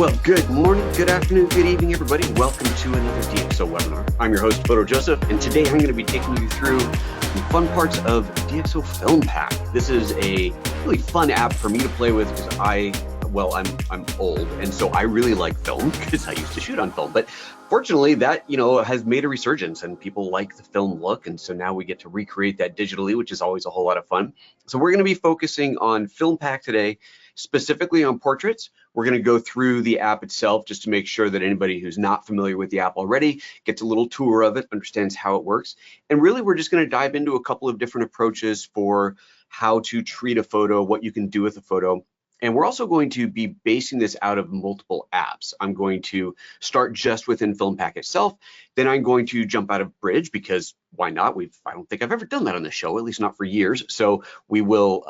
Well, good morning, good afternoon, good evening, everybody. Welcome to another DxO webinar. I'm your host, Photo Joseph, and today I'm going to be taking you through the fun parts of DxO FilmPack. This is a really fun app for me to play with because I'm old, and so I really like film because I used to shoot on film. But fortunately, that has made a resurgence, and people like the film look, and so now we get to recreate that digitally, which is always a whole lot of fun. So we're going to be focusing on FilmPack today, specifically on portraits. We're going to go through the app itself just to make sure that anybody who's not familiar with the app already gets a little tour of it, understands how it works. And really, we're just going to dive into a couple of different approaches for how to treat a photo, what you can do with a photo. And we're also going to be basing this out of multiple apps. I'm going to start just within FilmPack itself. Then I'm going to jump out of Bridge because why not? I don't think I've ever done that on the show, at least not for years. So we will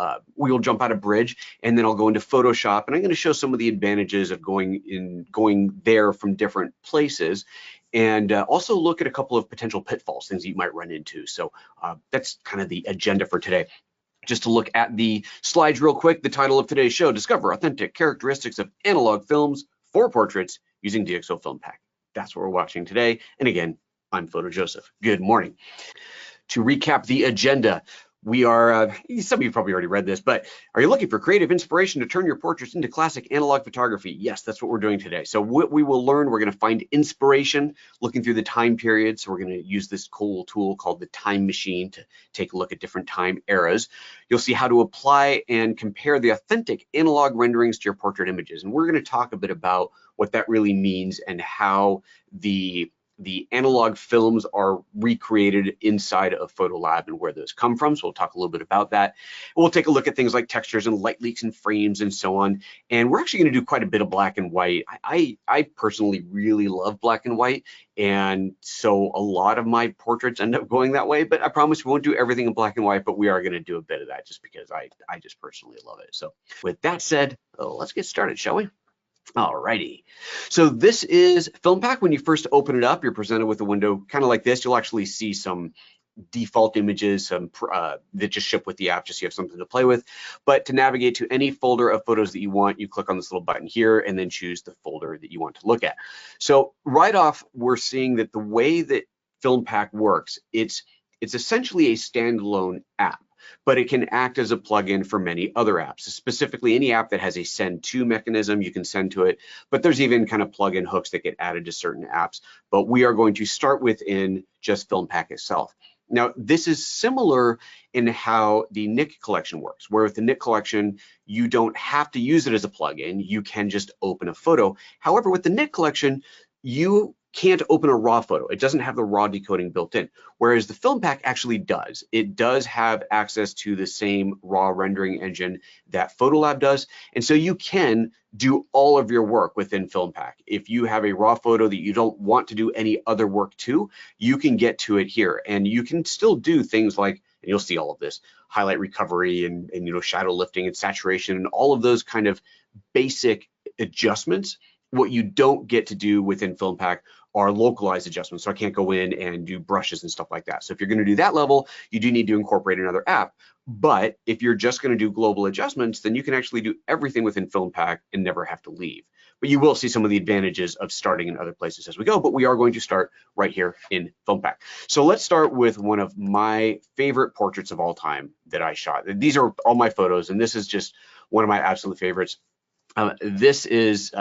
jump out of Bridge, and then I'll go into Photoshop, and I'm going to show some of the advantages of going there from different places, and also look at a couple of potential pitfalls, things that you might run into. So that's kind of the agenda for today. Just to look at the slides real quick, the title of today's show: Discover Authentic Characteristics of Analog Films for Portraits using DxO FilmPack. That's what we're watching today. And again, I'm Photo Joseph. Good morning. To recap the agenda, we are, some of you probably already read this, but are you looking for creative inspiration to turn your portraits into classic analog photography? Yes, that's what we're doing today. So what we will learn, we're going to find inspiration looking through the time period. So we're going to use this cool tool called the time machine to take a look at different time eras. You'll see how to apply and compare the authentic analog renderings to your portrait images. And we're going to talk a bit about what that really means and how the analog films are recreated inside of Photolab and where those come from. So we'll talk a little bit about that. We'll take a look at things like textures and light leaks and frames and so on. And we're actually going to do quite a bit of black and white. I personally really love black and white. And so a lot of my portraits end up going that way, but I promise we won't do everything in black and white, but we are going to do a bit of that just because I just personally love it. So with that said, let's get started, shall we? Alrighty, so this is FilmPack. When you first open it up, you're presented with a window kind of like this. You'll actually see some default images, that just ship with the app, just so you have something to play with. But to navigate to any folder of photos that you want, you click on this little button here and then choose the folder that you want to look at. So right off, we're seeing that the way that FilmPack works, it's essentially a standalone app, but it can act as a plugin for many other apps. Specifically, any app that has a send to mechanism, you can send to it, but there's even kind of plugin hooks that get added to certain apps. But we are going to start within just FilmPack itself. Now, this is similar in how the Nik collection works, where with the Nik collection, you don't have to use it as a plugin. You can just open a photo. However, with the Nik collection, you can't open a raw photo. It doesn't have the raw decoding built in, whereas the FilmPack actually does. It does have access to the same raw rendering engine that Photolab does, and so you can do all of your work within FilmPack. If you have a raw photo that you don't want to do any other work to, you can get to it here, and you can still do things like, and you'll see all of this, highlight recovery and shadow lifting and saturation and all of those kind of basic adjustments. What you don't get to do within FilmPack are localized adjustments. So I can't go in and do brushes and stuff like that. So if you're going to do that level, you do need to incorporate another app. But if you're just going to do global adjustments, then you can actually do everything within FilmPack and never have to leave. But you will see some of the advantages of starting in other places as we go, but we are going to start right here in FilmPack. So let's start with one of my favorite portraits of all time that I shot. These are all my photos, and this is just one of my absolute favorites. This is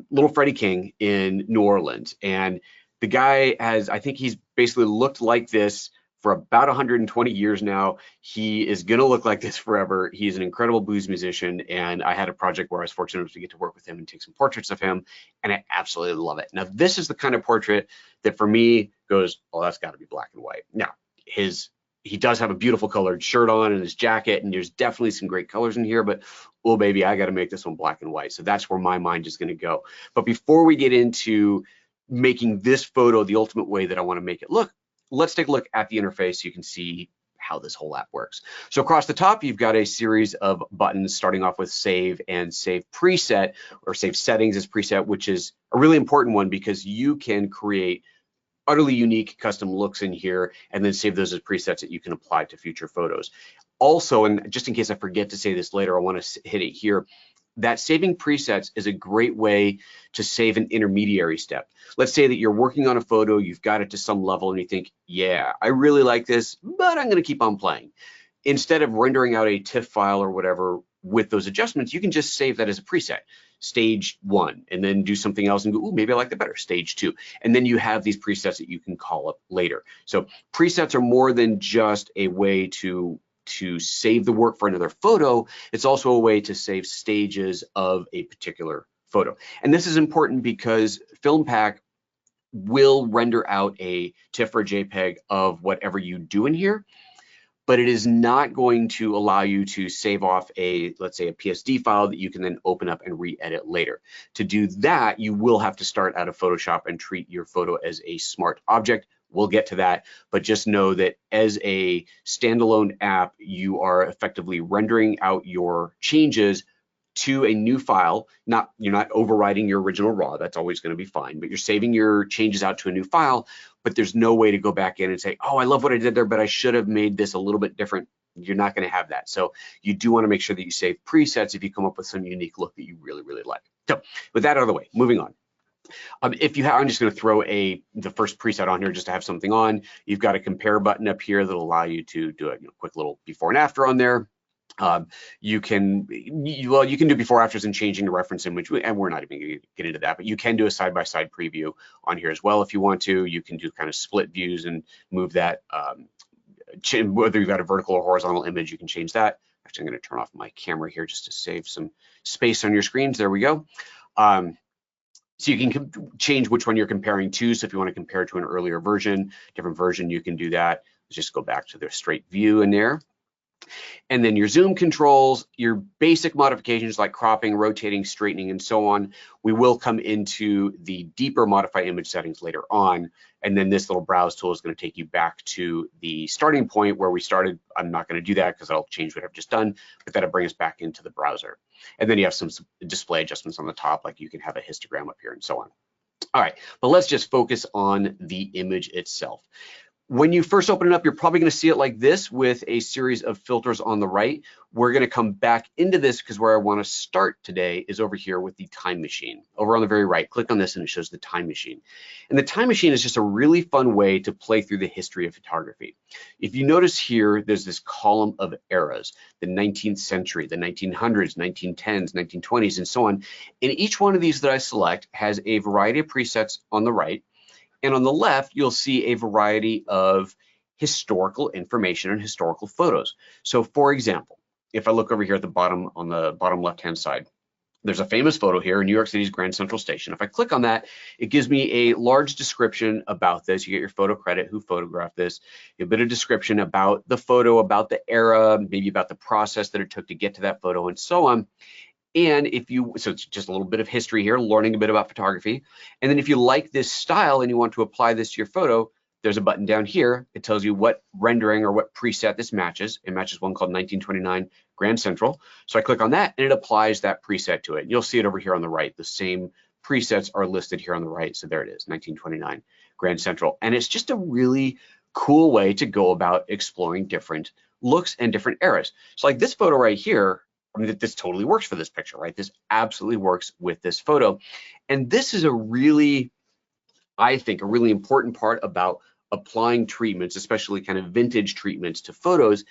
Little Freddie King in New Orleans, and the guy I think he's basically looked like this for about 120 years now. He is gonna look like this forever. He's an incredible blues musician, and I had a project where I was fortunate enough to get to work with him and take some portraits of him, and I absolutely love it. Now, this is the kind of portrait that for me goes, oh, that's gotta be black and white. Now, he does have a beautiful colored shirt on and his jacket, and there's definitely some great colors in here, but oh baby, I got to make this one black and white. So that's where my mind is going to go. But before we get into making this photo the ultimate way that I want to make it look, let's take a look at the interface so you can see how this whole app works. So across the top, you've got a series of buttons starting off with save and save preset, or save settings as preset, which is a really important one because you can create utterly unique custom looks in here and then save those as presets that you can apply to future photos. Also, and just in case I forget to say this later, I want to hit it here. that saving presets is a great way to save an intermediary step. Let's say that you're working on a photo, you've got it to some level, and you think, yeah, I really like this, but I'm going to keep on playing. Instead of rendering out a TIFF file or whatever with those adjustments, you can just save that as a preset, stage 1, and then do something else and go, ooh, maybe I like that better, stage 2. And then you have these presets that you can call up later. So presets are more than just a way to save the work for another photo. It's also a way to save stages of a particular photo. And this is important because FilmPack will render out a TIFF or JPEG of whatever you do in here, but it is not going to allow you to save off a, let's say, a PSD file that you can then open up and re-edit later. To do that, you will have to start out of Photoshop and treat your photo as a smart object. We'll get to that, but just know that as a standalone app, you are effectively rendering out your changes to a new file. You're not overriding your original RAW, that's always going to be fine, but you're saving your changes out to a new file, but there's no way to go back in and say, oh, I love what I did there, but I should have made this a little bit different. You're not going to have that. So you do want to make sure that you save presets if you come up with some unique look that you really, really like. So with that out of the way, moving on. If you have, I'm just going to throw the first preset on here just to have something on. You've got a compare button up here that'll allow you to do a quick little before and after on there. You can do before afters and changing the reference image, and we're not even going to get into that, but you can do a side-by-side preview on here as well if you want to. You can do kind of split views and move that, whether you've got a vertical or horizontal image, you can change that. Actually, I'm going to turn off my camera here just to save some space on your screens. There we go. So you can change which one you're comparing to. So if you want to compare to an earlier version, different version, you can do that. Let's just go back to the straight view in there. And then your zoom controls, your basic modifications like cropping, rotating, straightening, and so on. We will come into the deeper modify image settings later on. And then this little browse tool is going to take you back to the starting point where we started. I'm not going to do that because I'll change what I've just done, but that'll bring us back into the browser. And then you have some display adjustments on the top, like you can have a histogram up here and so on. All right, but let's just focus on the image itself. When you first open it up, you're probably going to see it like this with a series of filters on the right. We're going to come back into this because where I want to start today is over here with the time machine. Over on the very right, click on this and it shows the time machine. And the time machine is just a really fun way to play through the history of photography. If you notice here, there's this column of eras, the 19th century, the 1900s, 1910s, 1920s, and so on. And each one of these that I select has a variety of presets on the right. And on the left, you'll see a variety of historical information and historical photos. So for example, if I look over here at the bottom, on the bottom left-hand side, there's a famous photo here in New York City's Grand Central Station. If I click on that, it gives me a large description about this. You get your photo credit, who photographed this, a bit of description about the photo, about the era, maybe about the process that it took to get to that photo, and so on. And so it's just a little bit of history here, learning a bit about photography. And then if you like this style and you want to apply this to your photo, there's a button down here. It tells you what rendering or what preset this matches. It matches one called 1929 Grand Central. So I click on that and it applies that preset to it. You'll see it over here on the right. The same presets are listed here on the right. So there it is, 1929 Grand Central. And it's just a really cool way to go about exploring different looks and different eras. So like this photo right here, I mean, this totally works for this picture, right? This absolutely works with this photo. And this is a really, I think, a really important part about applying treatments, especially kind of vintage treatments to photos,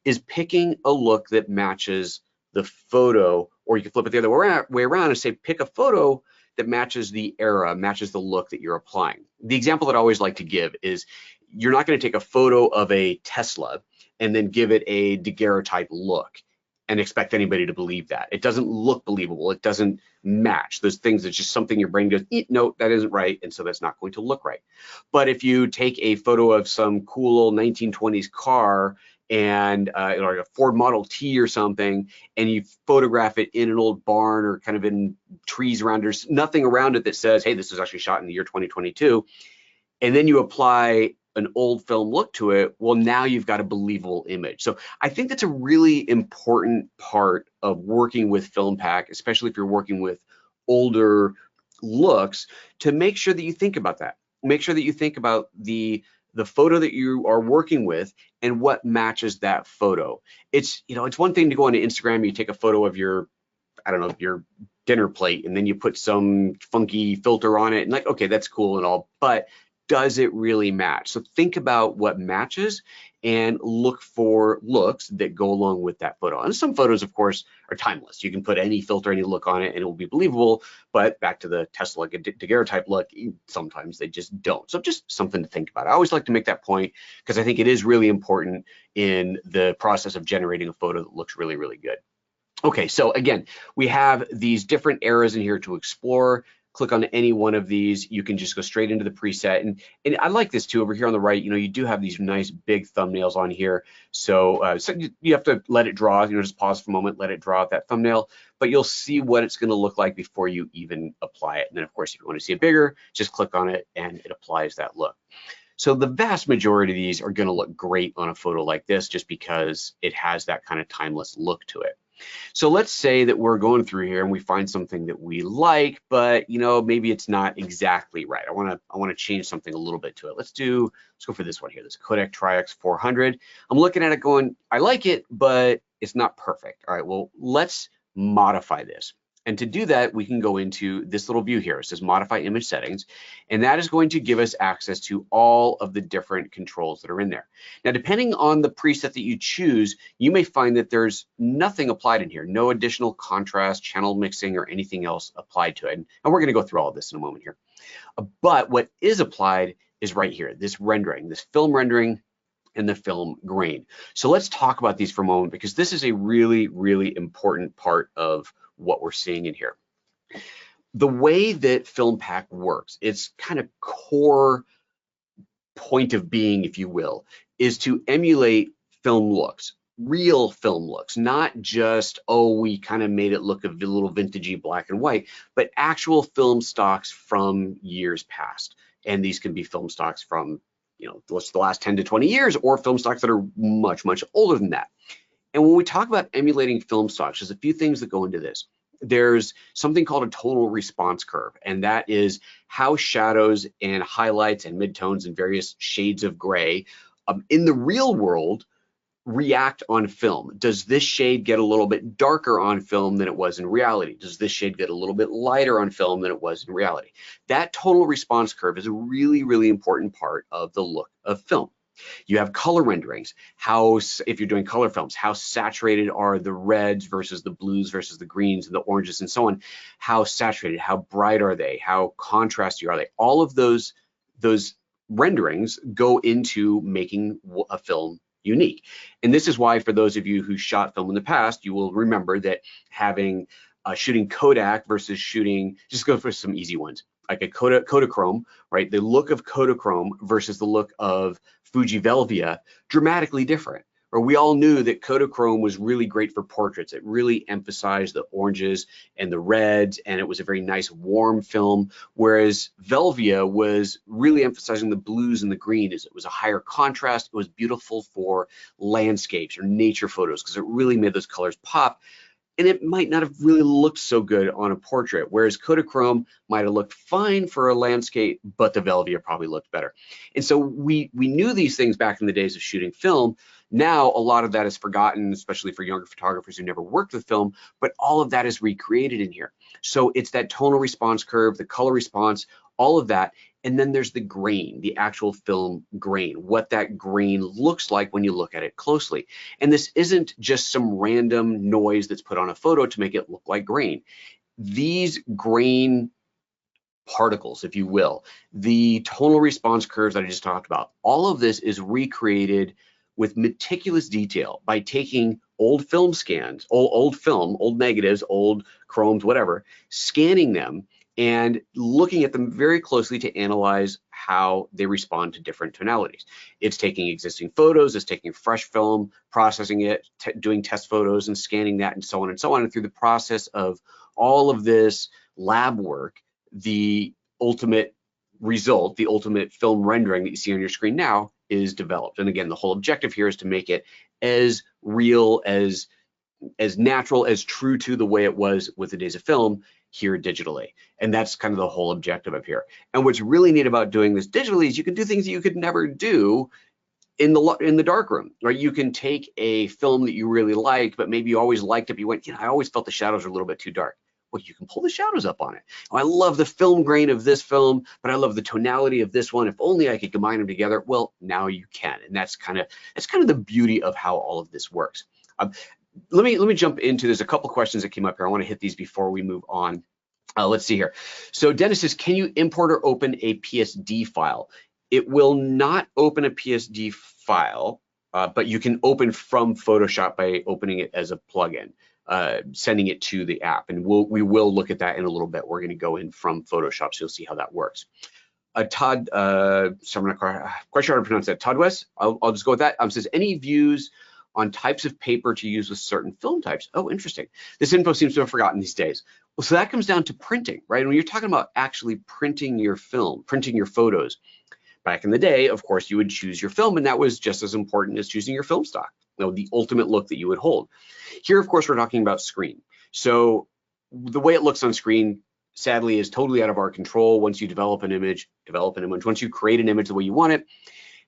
is picking a look that matches the photo, or you can flip it the other way around and say, pick a photo that matches the era, matches the look that you're applying. The example that I always like to give is, you're not going to take a photo of a Tesla and then give it a daguerreotype look and expect anybody to believe that. It doesn't look believable. It doesn't match. Those things, it's just something your brain goes, no, that isn't right, and so that's not going to look right. But if you take a photo of some cool old 1920s car and like a Ford Model T or something, and you photograph it in an old barn or kind of in trees around, there's nothing around it that says, hey, this was actually shot in the year 2022, and then you apply an old film look to it, well, now you've got a believable image. So I think that's a really important part of working with FilmPack, especially if you're working with older looks, to make sure that you think about that. Make sure that you think about the photo that you are working with and what matches that photo. It's, it's one thing to go onto Instagram, you take a photo of your, I don't know, your dinner plate, and then you put some funky filter on it, and like, okay, that's cool and all, but does it really match? So think about what matches and look for looks that go along with that photo. And some photos, of course, are timeless. You can put any filter, any look on it, and it will be believable. But back to the Tesla daguerreotype look, sometimes they just don't. So just something to think about. I always like to make that point because I think it is really important in the process of generating a photo that looks really, really good. Okay, so again, we have these different eras in here to explore. Click on any one of these, you can just go straight into the preset. And I like this too, over here on the right, you do have these nice big thumbnails on here. So, so you have to let it draw, just pause for a moment, let it draw out that thumbnail, but you'll see what it's gonna look like before you even apply it. And then of course, if you wanna see it bigger, just click on it and it applies that look. So the vast majority of these are gonna look great on a photo like this, just because it has that kind of timeless look to it. So let's say that we're going through here and we find something that we like, but maybe it's not exactly right. I want to change something a little bit to it. Let's go for this one here, this Kodak Tri-X 400. I'm looking at it going, I like it, but it's not perfect. All right, well, let's modify this. And to do that, we can go into this little view here. It says modify image settings, and that is going to give us access to all of the different controls that are in there. Now, depending on the preset that you choose, you may find that there's nothing applied in here, no additional contrast, channel mixing, or anything else applied to it. And we're gonna go through all of this in a moment here. But what is applied is right here, this rendering, this film rendering, and the film grain. So let's talk about these for a moment, because this is a really, really important part of what we're seeing in here. The way that FilmPack works, its kind of core point of being, if you will, is to emulate film looks, real film looks, not just, oh, we kind of made it look a little vintagey black and white, but actual film stocks from years past. And these can be film stocks from, what's the last 10 to 20 years, or film stocks that are much, much older than that. And when we talk about emulating film stocks, there's a few things that go into this. There's something called a tonal response curve, and that is how shadows and highlights and midtones and various shades of gray in the real world react on film. Does this shade get a little bit darker on film than it was in reality? Does this shade get a little bit lighter on film than it was in reality? That tonal response curve is a really, really important part of the look of film. You have color renderings. If you're doing color films, how saturated are the reds versus the blues versus the greens and the oranges and so on? How saturated, how bright are they? How contrasty are they? All of those renderings go into making a film unique. And this is why, for those of you who shot film in the past, you will remember that having shooting Kodak versus shooting, just go for some easy ones, like a Kodachrome, right? The look of Kodachrome versus the look of Fuji Velvia, dramatically different. Or we all knew that Kodachrome was really great for portraits. It really emphasized the oranges and the reds, and it was a very nice warm film, whereas Velvia was really emphasizing the blues and the green. It was a higher contrast. It was beautiful for landscapes or nature photos because it really made those colors pop. And it might not have really looked so good on a portrait, whereas Kodachrome might have looked fine for a landscape, but the Velvia probably looked better. And so we knew these things back in the days of shooting film. Now, a lot of that is forgotten, especially for younger photographers who never worked with film, but all of that is recreated in here. So it's that tonal response curve, the color response, all of that. And then there's the grain, the actual film grain, what that grain looks like when you look at it closely. And this isn't just some random noise that's put on a photo to make it look like grain. These grain particles, if you will, the tonal response curves that I just talked about, all of this is recreated with meticulous detail by taking old film scans, old film, old negatives, old chromes, whatever, scanning them and looking at them very closely to analyze how they respond to different tonalities. It's taking existing photos, it's taking fresh film, processing it, doing test photos and scanning that and so on and so on. And through the process of all of this lab work, the ultimate result, the ultimate film rendering that you see on your screen now is developed. And again, the whole objective here is to make it as real, as natural, as true to the way it was with the days of film here digitally. And that's kind of the whole objective up here. And what's really neat about doing this digitally is you can do things that you could never do in the darkroom, right? You can take a film that you really like, but maybe you always liked it, but you went, I always felt the shadows were a little bit too dark. Well, you can pull the shadows up on it. Oh, I love the film grain of this film, but I love the tonality of this one. If only I could combine them together. Well, now you can, and that's kind of the beauty of how all of this works. Let me jump into. There's a couple questions that came up here. I want to hit these before we move on. Let's see here. So Dennis says, can you import or open a PSD file? It will not open a PSD file, but you can open from Photoshop by opening it as a plugin, sending it to the app. And we will look at that in a little bit. We're going to go in from Photoshop, so you'll see how that works. Todd, so I'm not quite sure how to pronounce that. Todd West, I'll just go with that. Says, any views on types of paper to use with certain film types? Oh, interesting. This info seems to have forgotten these days. Well, so that comes down to printing, right? When you're talking about actually printing your film, printing your photos, back in the day, of course, you would choose your film, and that was just as important as choosing your film stock, the ultimate look that you would hold. Here, of course, we're talking about screen. So the way it looks on screen, sadly, is totally out of our control. Once you develop an image, once you create an image the way you want it,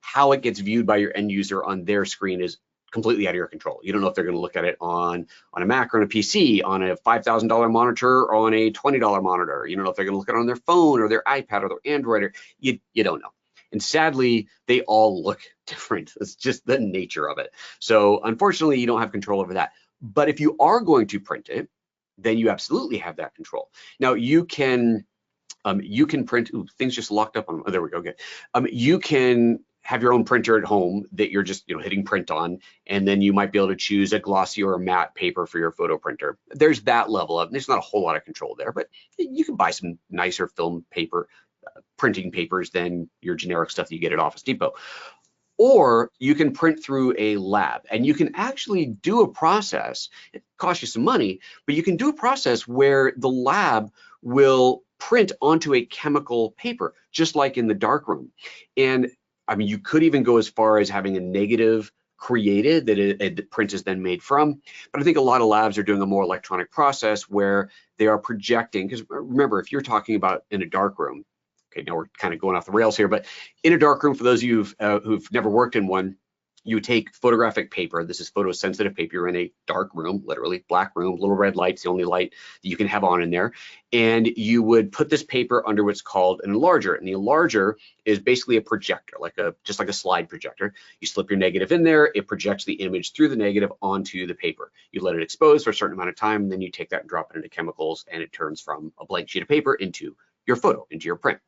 how it gets viewed by your end user on their screen is completely out of your control. You don't know if they're going to look at it on a Mac or on a PC, on a $5,000 monitor or on a $20 monitor. You don't know if they're going to look at it on their phone or their iPad or their Android, or you don't know. And sadly, they all look different. It's just the nature of it. So unfortunately, you don't have control over that. But if you are going to print it, then you absolutely have that control. Now you can print. Ooh, things just locked up on. Oh, there we go. Good. You can have your own printer at home that you're just hitting print on, and then you might be able to choose a glossy or a matte paper for your photo printer. There's that level of. There's not a whole lot of control there, but you can buy some nicer film paper. Printing papers than your generic stuff that you get at Office Depot. Or you can print through a lab, and you can actually do a process. It costs you some money, but you can do a process where the lab will print onto a chemical paper, just like in the darkroom. And I mean, you could even go as far as having a negative created that the print is then made from. But I think a lot of labs are doing a more electronic process where they are projecting, because remember, if you're talking about in a darkroom, okay, now we're kind of going off the rails here, but in a darkroom, for those of you who've never worked in one, you take photographic paper. This is photosensitive paper. You're in a dark room, literally black room, little red light's the only light that you can have on in there. And you would put this paper under what's called an enlarger. And the enlarger is basically a projector, just like a slide projector. You slip your negative in there, it projects the image through the negative onto the paper. You let it expose for a certain amount of time, and then you take that and drop it into chemicals, and it turns from a blank sheet of paper into your photo, into your print.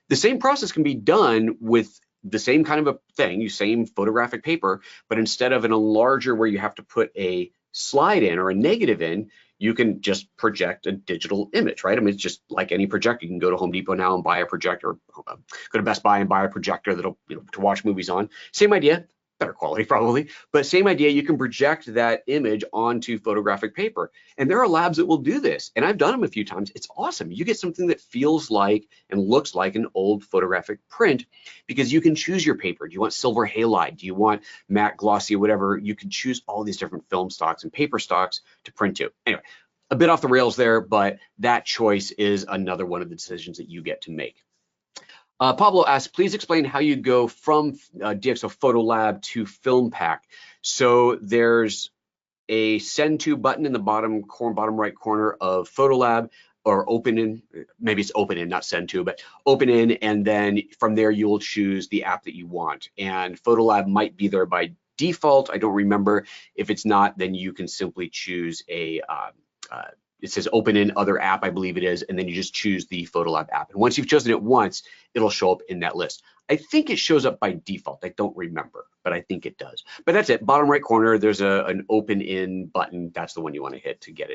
The same process can be done with the same kind of a thing, same photographic paper, but instead of an enlarger where you have to put a slide in or a negative in, you can just project a digital image, right? I mean, it's just like any projector. You can go to Home Depot now and buy a projector, go to Best Buy and buy a projector that'll, to watch movies on. Same idea. Better quality probably, but same idea. You can project that image onto photographic paper, and there are labs that will do this, and I've done them a few times. It's awesome. You get something that feels like and looks like an old photographic print, because you can choose your paper. Do you want silver halide? Do you want matte, glossy, whatever? You can choose all these different film stocks and paper stocks to print to. Anyway, a bit off the rails there, but that choice is another one of the decisions that you get to make. Pablo asks, please explain how you go from DxO Photo Lab to FilmPack. So there's a send to button in the bottom right corner of Photo Lab, or open in, maybe it's open in, not send to, but open in, and then from there you will choose the app that you want. And Photo Lab might be there by default. I don't remember. If it's not, then you can simply choose a it says open in other app, I believe it is, and then you just choose the Photolab app. And once you've chosen it once, it'll show up in that list. I think it shows up by default. I don't remember, but I think it does. But that's it. Bottom right corner, there's an open in button. That's the one you want to hit to get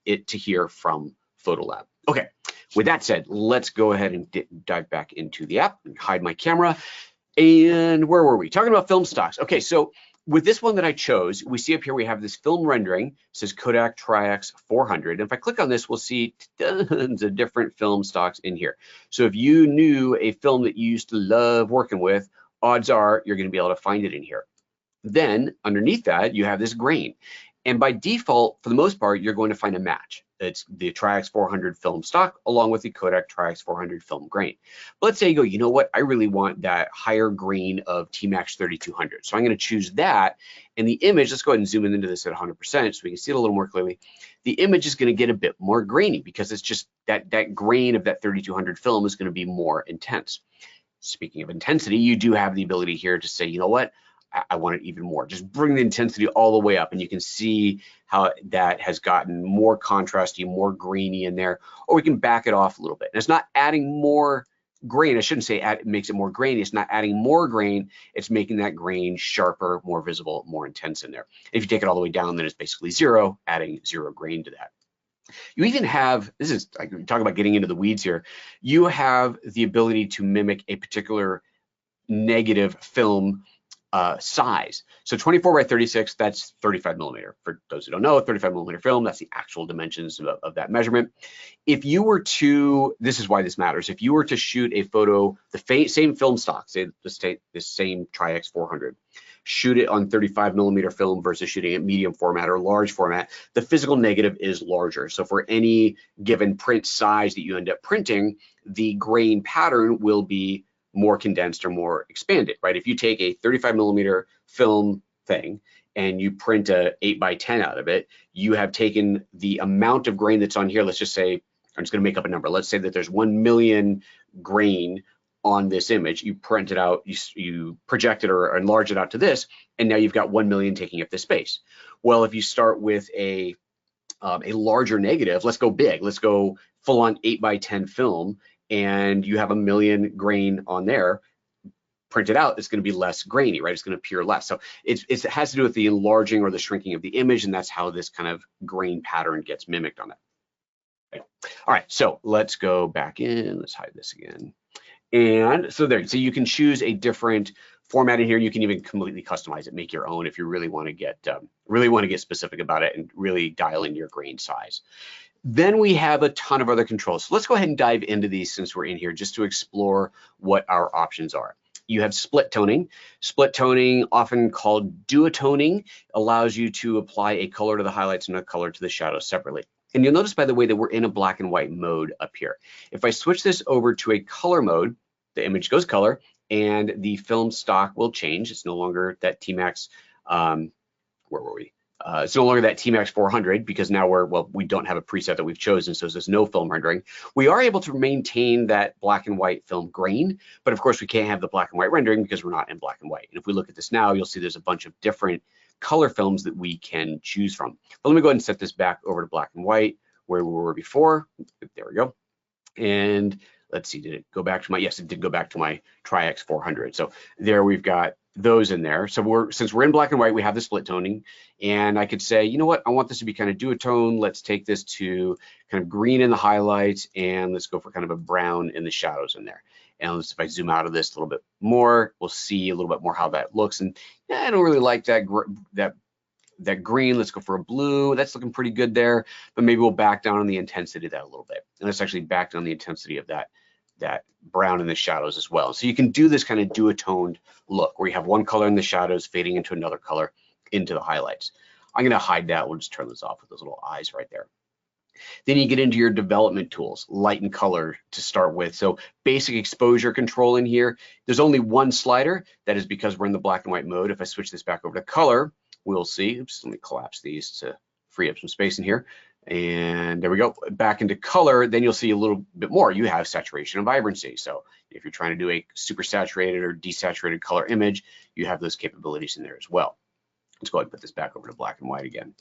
it to hear from Photolab. Okay, with that said, let's go ahead and dive back into the app and hide my camera. And where were we? Talking about film stocks. Okay, so with this one that I chose, we see up here we have this film rendering. It says Kodak Tri-X 400. And if I click on this, we'll see tons of different film stocks in here. So if you knew a film that you used to love working with, odds are you're going to be able to find it in here. Then underneath that, you have this grain. And by default, for the most part, you're going to find a match. it's the Tri-X 400 film stock along with the Kodak Tri-X 400 film grain. But let's say you go, you know what, I really want that higher grain of T-Max 3200. So I'm going to choose that, and the image, let's go ahead and zoom in into this at 100% so we can see it a little more clearly. The image is going to get a bit more grainy because it's just that grain of that 3200 film is going to be more intense. Speaking of intensity, you do have the ability here to say, you know what, I want it even more. Just bring the intensity all the way up, and you can see how that has gotten more contrasty, more grainy in there. Or we can back it off a little bit. And it's not adding more grain. I shouldn't say it makes it more grainy. It's not adding more grain. It's making that grain sharper, more visible, more intense in there. If you take it all the way down, then it's basically zero, adding zero grain to that. You even have, this is, like, talk about getting into the weeds here. You have the ability to mimic a particular negative film size. So 24 by 36, that's 35 millimeter. For those who don't know, 35 millimeter film, that's the actual dimensions of that measurement. If you were to, this is why this matters, if you were to shoot a photo, the same film stock, say the same Tri-X 400, shoot it on 35 millimeter film versus shooting it medium format or large format, the physical negative is larger. So for any given print size that you end up printing, the grain pattern will be more condensed or more expanded, right? If you take a 35 millimeter film thing and you print a 8 by 10 out of it, you have taken the amount of grain that's on here. Let's just say, I'm just gonna make up a number. Let's say that there's 1 million grain on this image. You print it out, you project it or enlarge it out to this, and now you've got 1 million taking up this space. Well, if you start with a larger negative, let's go big, let's go full on 8 by 10 film, and you have 1 million grain on there, printed out, it's going to be less grainy, right? It's going to appear less. So it has to do with the enlarging or the shrinking of the image, and that's how this kind of grain pattern gets mimicked on that. Okay. All right, so let's go back in. Let's hide this again. And so there, so you can choose a different format in here. You can even completely customize it, make your own if you really want to get specific about it and really dial in your grain size. Then we have a ton of other controls. So let's go ahead and dive into these since we're in here just to explore what our options are. You have split toning. Split toning, often called duotoning, allows you to apply a color to the highlights and a color to the shadows separately. And you'll notice, by the way, that we're in a black and white mode up here. If I switch this over to a color mode, the image goes color and the film stock will change. It's no longer that T-Max, where were we? It's no longer that T-Max 400 because now we don't have a preset that we've chosen, so there's no film rendering. We are able to maintain that black and white film grain, but of course we can't have the black and white rendering because we're not in black and white. And if we look at this now, you'll see there's a bunch of different color films that we can choose from. But let me go ahead and set this back over to black and white where we were before. There we go. And let's see, did it go back to my, yes, it did go back to my Tri-X 400. So there we've got those in there. So since we're in black and white, we have the split toning, and I could say, you know what, I want this to be kind of duotone. Let's take this to kind of green in the highlights, and let's go for kind of a brown in the shadows in there. And if I zoom out of this a little bit more, we'll see a little bit more how that looks. And yeah, I don't really like that green. Let's go for a blue. That's looking pretty good there, but maybe we'll back down on the intensity of that a little bit. And let's actually back down the intensity of that brown in the shadows as well. So you can do this kind of duotoned look where you have one color in the shadows fading into another color into the highlights. I'm going to hide that. We'll just turn this off with those little eyes right there. Then you get into your development tools, light and color to start with. So basic exposure control in here. There's only one slider. That is because we're in the black and white mode. If I switch this back over to color, we'll see, oops, let me collapse these to free up some space in here. And there we go, back into color, then you'll see a little bit more. You have saturation and vibrancy. So if you're trying to do a super saturated or desaturated color image, you have those capabilities in there as well. Let's go ahead and put this back over to black and white again.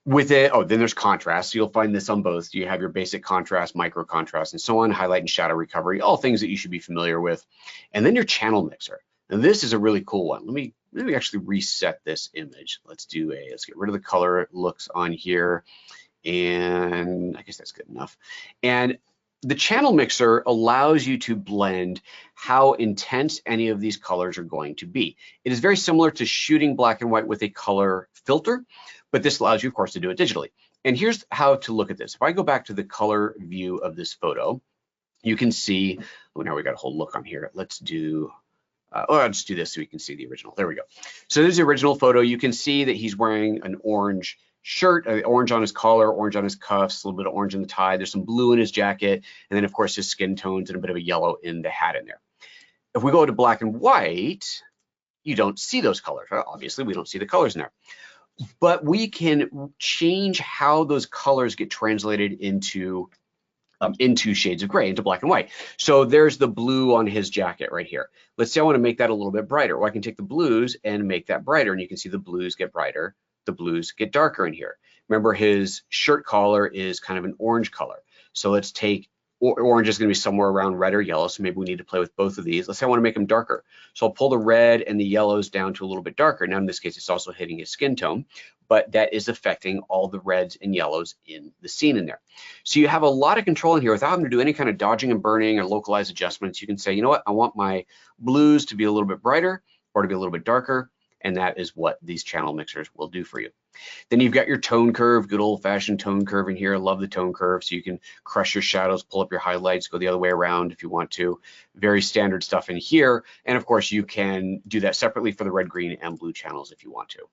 With it, oh, then there's contrast. So you'll find this on both. You have your basic contrast, micro contrast, and so on, highlight and shadow recovery, all things that you should be familiar with. And then your channel mixer. And this is a really cool one. Let me actually reset this image. Let's get rid of the color it looks on here. And I guess that's good enough. And the channel mixer allows you to blend how intense any of these colors are going to be. It is very similar to shooting black and white with a color filter, but this allows you, of course, to do it digitally. And here's how to look at this. If I go back to the color view of this photo, you can see, oh, now we got a whole look on here. Let's do, I'll just do this so we can see the original. There we go. So there's the original photo. You can see that he's wearing an orange shirt, orange on his collar, orange on his cuffs, a little bit of orange in the tie. There's some blue in his jacket, and then of course his skin tones and a bit of a yellow in the hat in there. If we go to black and white, you don't see those colors. Obviously, we don't see the colors in there. But we can change how those colors get translated into shades of gray, into black and white. So there's the blue on his jacket right here. Let's say I want to make that a little bit brighter. Well, I can take the blues and make that brighter, and you can see the blues get brighter, the blues get darker in here. Remember, his shirt collar is kind of an orange color. So let's take, orange is going to be somewhere around red or yellow, so maybe we need to play with both of these. Let's say I want to make them darker. So I'll pull the red and the yellows down to a little bit darker. Now in this case, it's also hitting his skin tone, but that is affecting all the reds and yellows in the scene in there. So you have a lot of control in here without having to do any kind of dodging and burning or localized adjustments. You can say, you know what, I want my blues to be a little bit brighter or to be a little bit darker, and that is what these channel mixers will do for you. Then you've got your tone curve, good old-fashioned tone curve in here. Love the tone curve, so you can crush your shadows, pull up your highlights, go the other way around if you want to. Very standard stuff in here. And of course, you can do that separately for the red, green, and blue channels if you want to.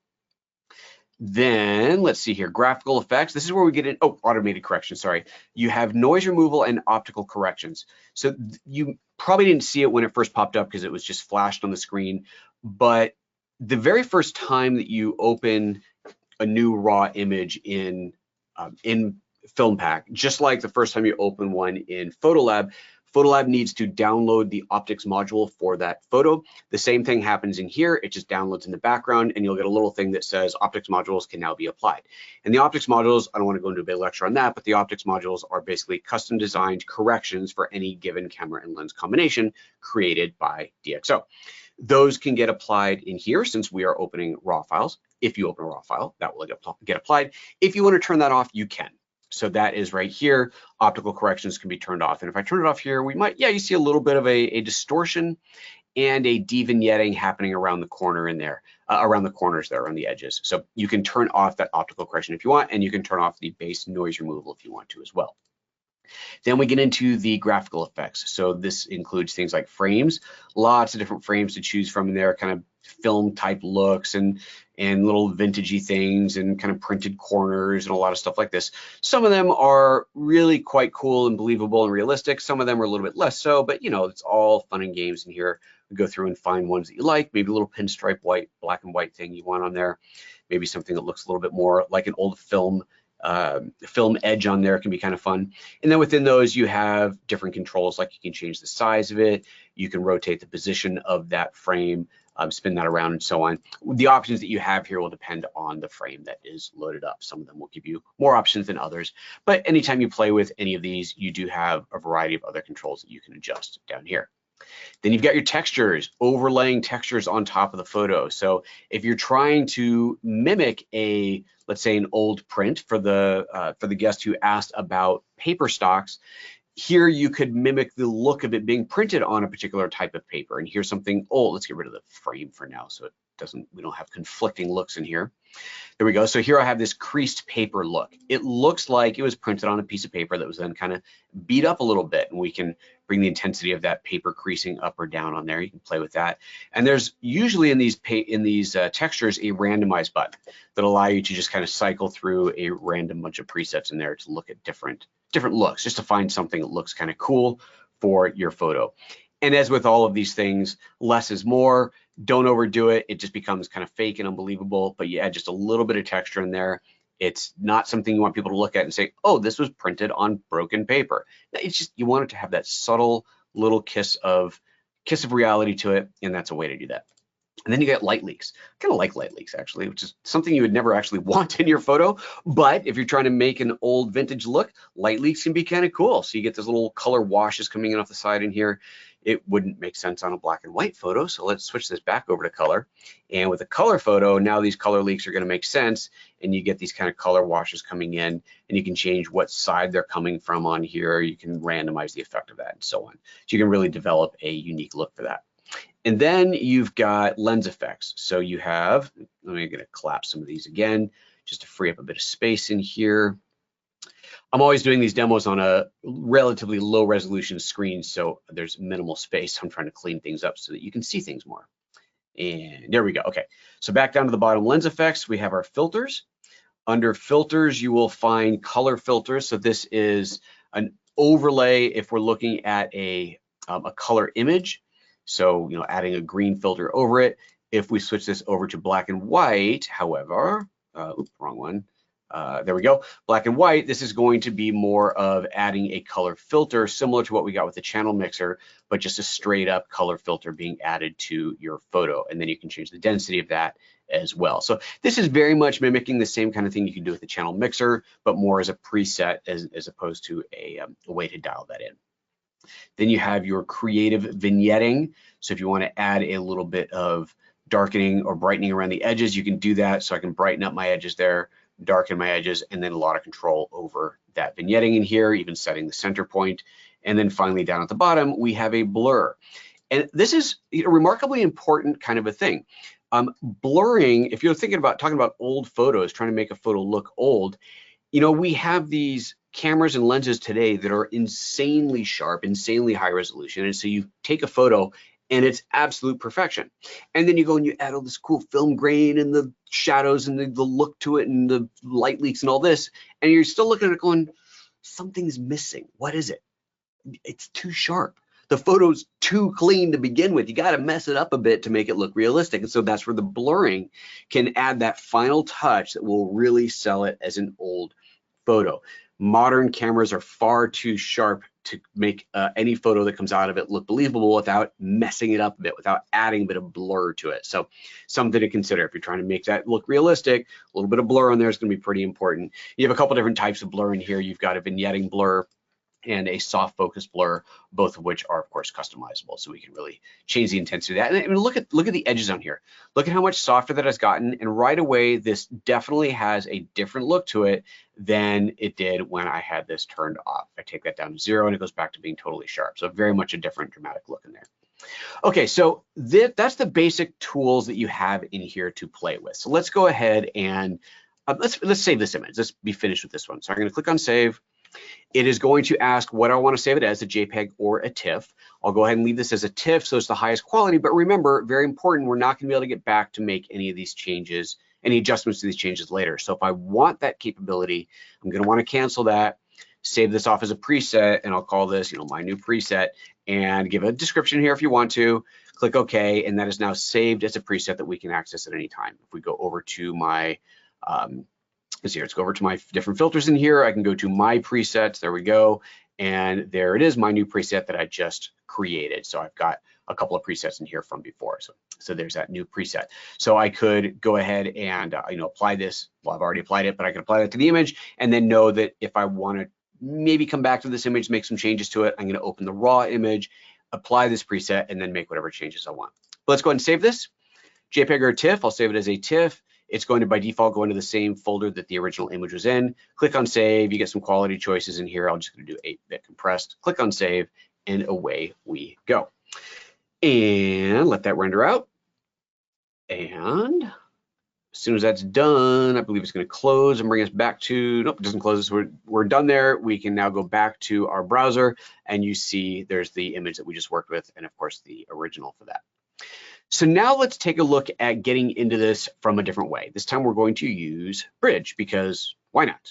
Then let's see here, graphical effects. This is where we get in, automated correction, sorry. You have noise removal and optical corrections. So you probably didn't see it when it first popped up because it was just flashed on the screen. But the very first time that you open a new raw image in FilmPack, just like the first time you open one in Photolab needs to download the optics module for that photo. The same thing happens in here. It just downloads in the background, and you'll get a little thing that says optics modules can now be applied. And the optics modules, I don't want to go into a big lecture on that, but the optics modules are basically custom designed corrections for any given camera and lens combination created by DxO. Those can get applied in here since we are opening raw files. If you open a raw file, that will get applied. If you want to turn that off, you can. So that is right here. Optical corrections can be turned off. And if I turn it off here, we might, you see a little bit of a distortion and a devignetting happening around the corner in there, around the corners there, around the edges. So you can turn off that optical correction if you want, and you can turn off the base noise removal if you want to as well. Then we get into the graphical effects. So this includes things like frames, lots of different frames to choose from in there, kind of film type looks and little vintagey things and kind of printed corners and a lot of stuff like this. Some of them are really quite cool and believable and realistic. Some of them are a little bit less so, but you know, it's all fun and games in here. We go through and find ones that you like, maybe a little pinstripe white, black and white thing you want on there. Maybe something that looks a little bit more like an old film edge on there can be kind of fun. And then within those, you have different controls, like you can change the size of it, you can rotate the position of that frame, spin that around and so on. The options that you have here will depend on the frame that is loaded up. Some of them will give you more options than others, but anytime you play with any of these, you do have a variety of other controls that you can adjust down here. Then you've got your textures, overlaying textures on top of the photo. So if you're trying to mimic let's say an old print for the guest who asked about paper stocks, here you could mimic the look of it being printed on a particular type of paper. And here's something old. Let's get rid of the frame for now so we don't have conflicting looks in here. There we go. So here I have this creased paper look. It looks like it was printed on a piece of paper that was then kind of beat up a little bit, and we can bring the intensity of that paper creasing up or down on there. You can play with that. And there's usually in these textures a randomized button that allow you to just kind of cycle through a random bunch of presets in there to look at different looks, just to find something that looks kind of cool for your photo. And as with all of these things, less is more. Don't overdo it. It just becomes kind of fake and unbelievable, but you add just a little bit of texture in there. It's not something you want people to look at and say, oh, this was printed on broken paper. It's just, you want it to have that subtle little kiss of reality to it, and that's a way to do that. And then you get light leaks. I kind of like light leaks actually, which is something you would never actually want in your photo. But if you're trying to make an old vintage look, light leaks can be kind of cool. So you get those little color washes coming in off the side in here. It wouldn't make sense on a black and white photo. So let's switch this back over to color. And with a color photo, now these color leaks are going to make sense. And you get these kind of color washes coming in, and you can change what side they're coming from on here. You can randomize the effect of that and so on. So you can really develop a unique look for that. And then you've got lens effects. So you have, I'm going to collapse some of these again, just to free up a bit of space in here. I'm always doing these demos on a relatively low resolution screen, so there's minimal space. I'm trying to clean things up so that you can see things more. And there we go. Okay, so back down to the bottom, lens effects, we have our filters. Under filters, you will find color filters. So this is an overlay if we're looking at a color image. So, adding a green filter over it. If we switch this over to black and white, however, oops, wrong one. There we go. Black and white, this is going to be more of adding a color filter similar to what we got with the channel mixer, but just a straight up color filter being added to your photo. And then you can change the density of that as well. So this is very much mimicking the same kind of thing you can do with the channel mixer, but more as a preset as opposed to a way to dial that in. Then you have your creative vignetting. So if you want to add a little bit of darkening or brightening around the edges, you can do that. So I can brighten up my edges there, darken my edges, and then a lot of control over that vignetting in here, even setting the center point. And then finally down at the bottom, we have a blur. And this is a remarkably important kind of a thing. Blurring, if you're talking about old photos, trying to make a photo look old, we have these cameras and lenses today that are insanely sharp, insanely high resolution. And so you take a photo and it's absolute perfection. And then you go and you add all this cool film grain and the shadows and the look to it and the light leaks and all this, and you're still looking at it going, something's missing. What is it? It's too sharp. The photo's too clean to begin with. You got to mess it up a bit to make it look realistic. And so that's where the blurring can add that final touch that will really sell it as an old photo. Modern cameras are far too sharp to make any photo that comes out of it look believable without messing it up a bit, without adding a bit of blur to it. So something to consider if you're trying to make that look realistic. A little bit of blur on there is going to be pretty important. You have a couple different types of blur in here. You've got a vignetting blur and a soft focus blur, both of which are of course customizable, so we can really change the intensity of that. And look at the edges on here. Look at how much softer that has gotten, and right away this definitely has a different look to it than it did when I had this turned off. I take that down to 0 and it goes back to being totally sharp. So very much a different dramatic look in there. Okay, so that's the basic tools that you have in here to play with. So let's go ahead and let's save this image. Let's be finished with this one. So I'm going to click on save. It is going to ask what I want to save it as, a JPEG or a TIFF. I'll go ahead and leave this as a TIFF, so it's the highest quality, but remember, very important, we're not going to be able to get back to make any of these changes, any adjustments to these changes later. So if I want that capability, I'm going to want to cancel that, save this off as a preset, and I'll call this, my new preset, and give a description here if you want to. Click OK, and that is now saved as a preset that we can access at any time. If we go over to my let's go over to my different filters in here. I can go to my presets. There we go. And there it is, my new preset that I just created. So I've got a couple of presets in here from before. So there's that new preset. So I could go ahead and apply this. Well, I've already applied it, but I can apply that to the image and then know that if I want to maybe come back to this image, make some changes to it, I'm going to open the raw image, apply this preset, and then make whatever changes I want. But let's go ahead and save this. JPEG or TIFF, I'll save it as a TIFF. It's going to by default go into the same folder that the original image was in. Click on save, you get some quality choices in here. I'm just going to do 8-bit compressed. Click on save, and away we go. And let that render out. And as soon as that's done, I believe it's going to close and bring us back to, nope, it doesn't close us. We're done there. We can now go back to our browser, and you see there's the image that we just worked with, and of course the original for that. So now let's take a look at getting into this from a different way. This time we're going to use Bridge, because why not?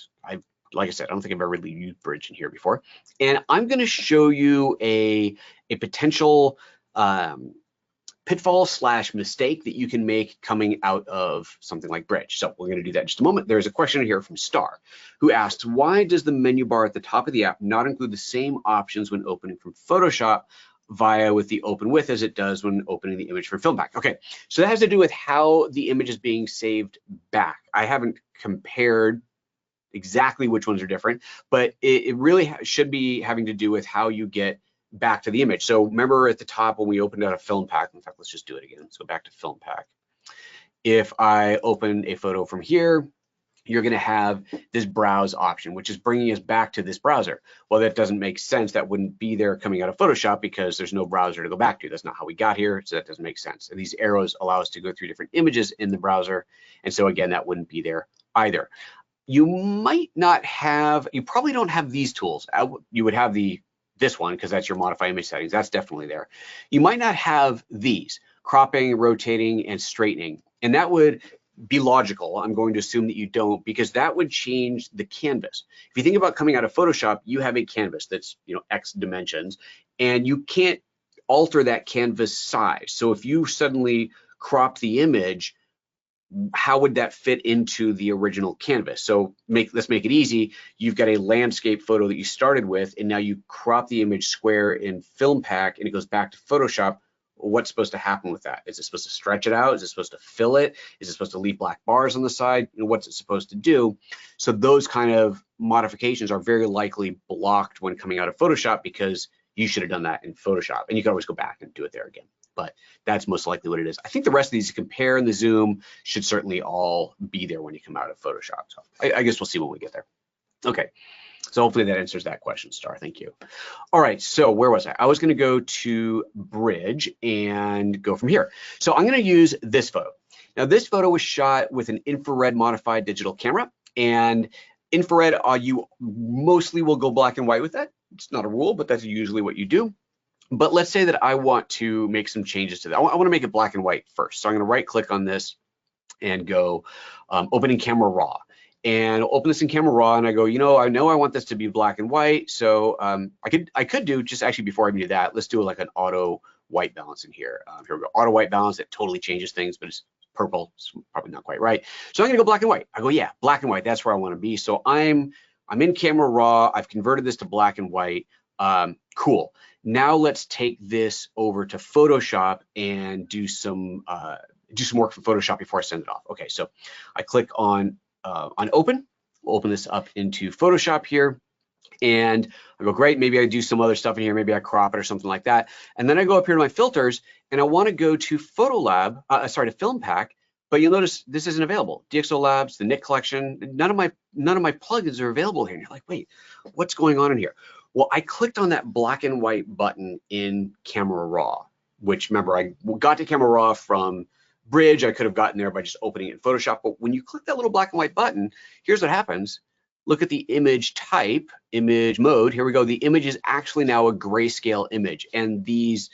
Like I said, I don't think I've ever really used Bridge in here before. And I'm going to show you a potential pitfall / mistake that you can make coming out of something like Bridge. So we're going to do that in just a moment. There's a question here from Star, who asks, why does the menu bar at the top of the app not include the same options when opening from Photoshop via with the open with as it does when opening the image from FilmPack? Okay, so that has to do with how the image is being saved back. I haven't compared exactly which ones are different, but it really should be having to do with how you get back to the image. So remember at the top when we opened out a FilmPack, in fact, let's just do it again. Let's go back to FilmPack. If I open a photo from here, you're going to have this browse option, which is bringing us back to this browser. Well, that doesn't make sense. That wouldn't be there coming out of Photoshop because there's no browser to go back to. That's not how we got here, so that doesn't make sense. And these arrows allow us to go through different images in the browser. And so again, that wouldn't be there either. You might not have, you probably don't have these tools. You would have this one because that's your modify image settings. That's definitely there. You might not have these, cropping, rotating, and straightening. And that would be logical. I'm going to assume that you don't, because that would change the canvas. If you think about coming out of Photoshop, you have a canvas that's, you know, X dimensions, and you can't alter that canvas size. So if you suddenly crop the image, how would that fit into the original canvas? So let's make it easy. You've got a landscape photo that you started with, and now you crop the image square in FilmPack, and it goes back to Photoshop. What's supposed to happen with that? Is it supposed to stretch it out? Is it supposed to fill it? Is it supposed to leave black bars on the side? You know, what's it supposed to do? So those kind of modifications are very likely blocked when coming out of Photoshop, because you should have done that in Photoshop, and you can always go back and do it there again. But that's most likely what it is. I think the rest of these, compare and the zoom, should certainly all be there when you come out of Photoshop. So I guess we'll see when we get there. Okay, so hopefully that answers that question, Star. Thank you. All right, so where was I? I was going to go to Bridge and go from here. So I'm going to use this photo. Now, this photo was shot with an infrared modified digital camera, and infrared, you mostly will go black and white with that. It's not a rule, but that's usually what you do. But let's say that I want to make some changes to that. I want to make it black and white first. So I'm going to right click on this and go open in camera raw, and open this in camera raw. And I go, you know I want this to be black and white. So I could do, just actually before I do that, let's do like an auto white balance in here. Here we go, auto white balance. It totally changes things, but it's purple. It's probably not quite right. So I'm going to go black and white. I go, yeah, black and white. That's where I want to be. So I'm in camera raw. I've converted this to black and white. Cool. Now let's take this over to Photoshop and do some work for Photoshop before I send it off. Okay, so I click on open. We'll open this up into Photoshop here, and I go, great, maybe I do some other stuff in here, maybe I crop it or something like that. And then I go up here to my filters, and I want to go to to FilmPack, but you'll notice this isn't available. DxO Labs, the Nik collection, none of my plugins are available here. And you're like, wait, what's going on in here? Well, I clicked on that black and white button in Camera Raw, which, remember, I got to Camera Raw from Bridge. I could have gotten there by just opening it in Photoshop. But when you click that little black and white button, here's what happens. Look at the image type, image mode. Here we go. The image is actually now a grayscale image. And these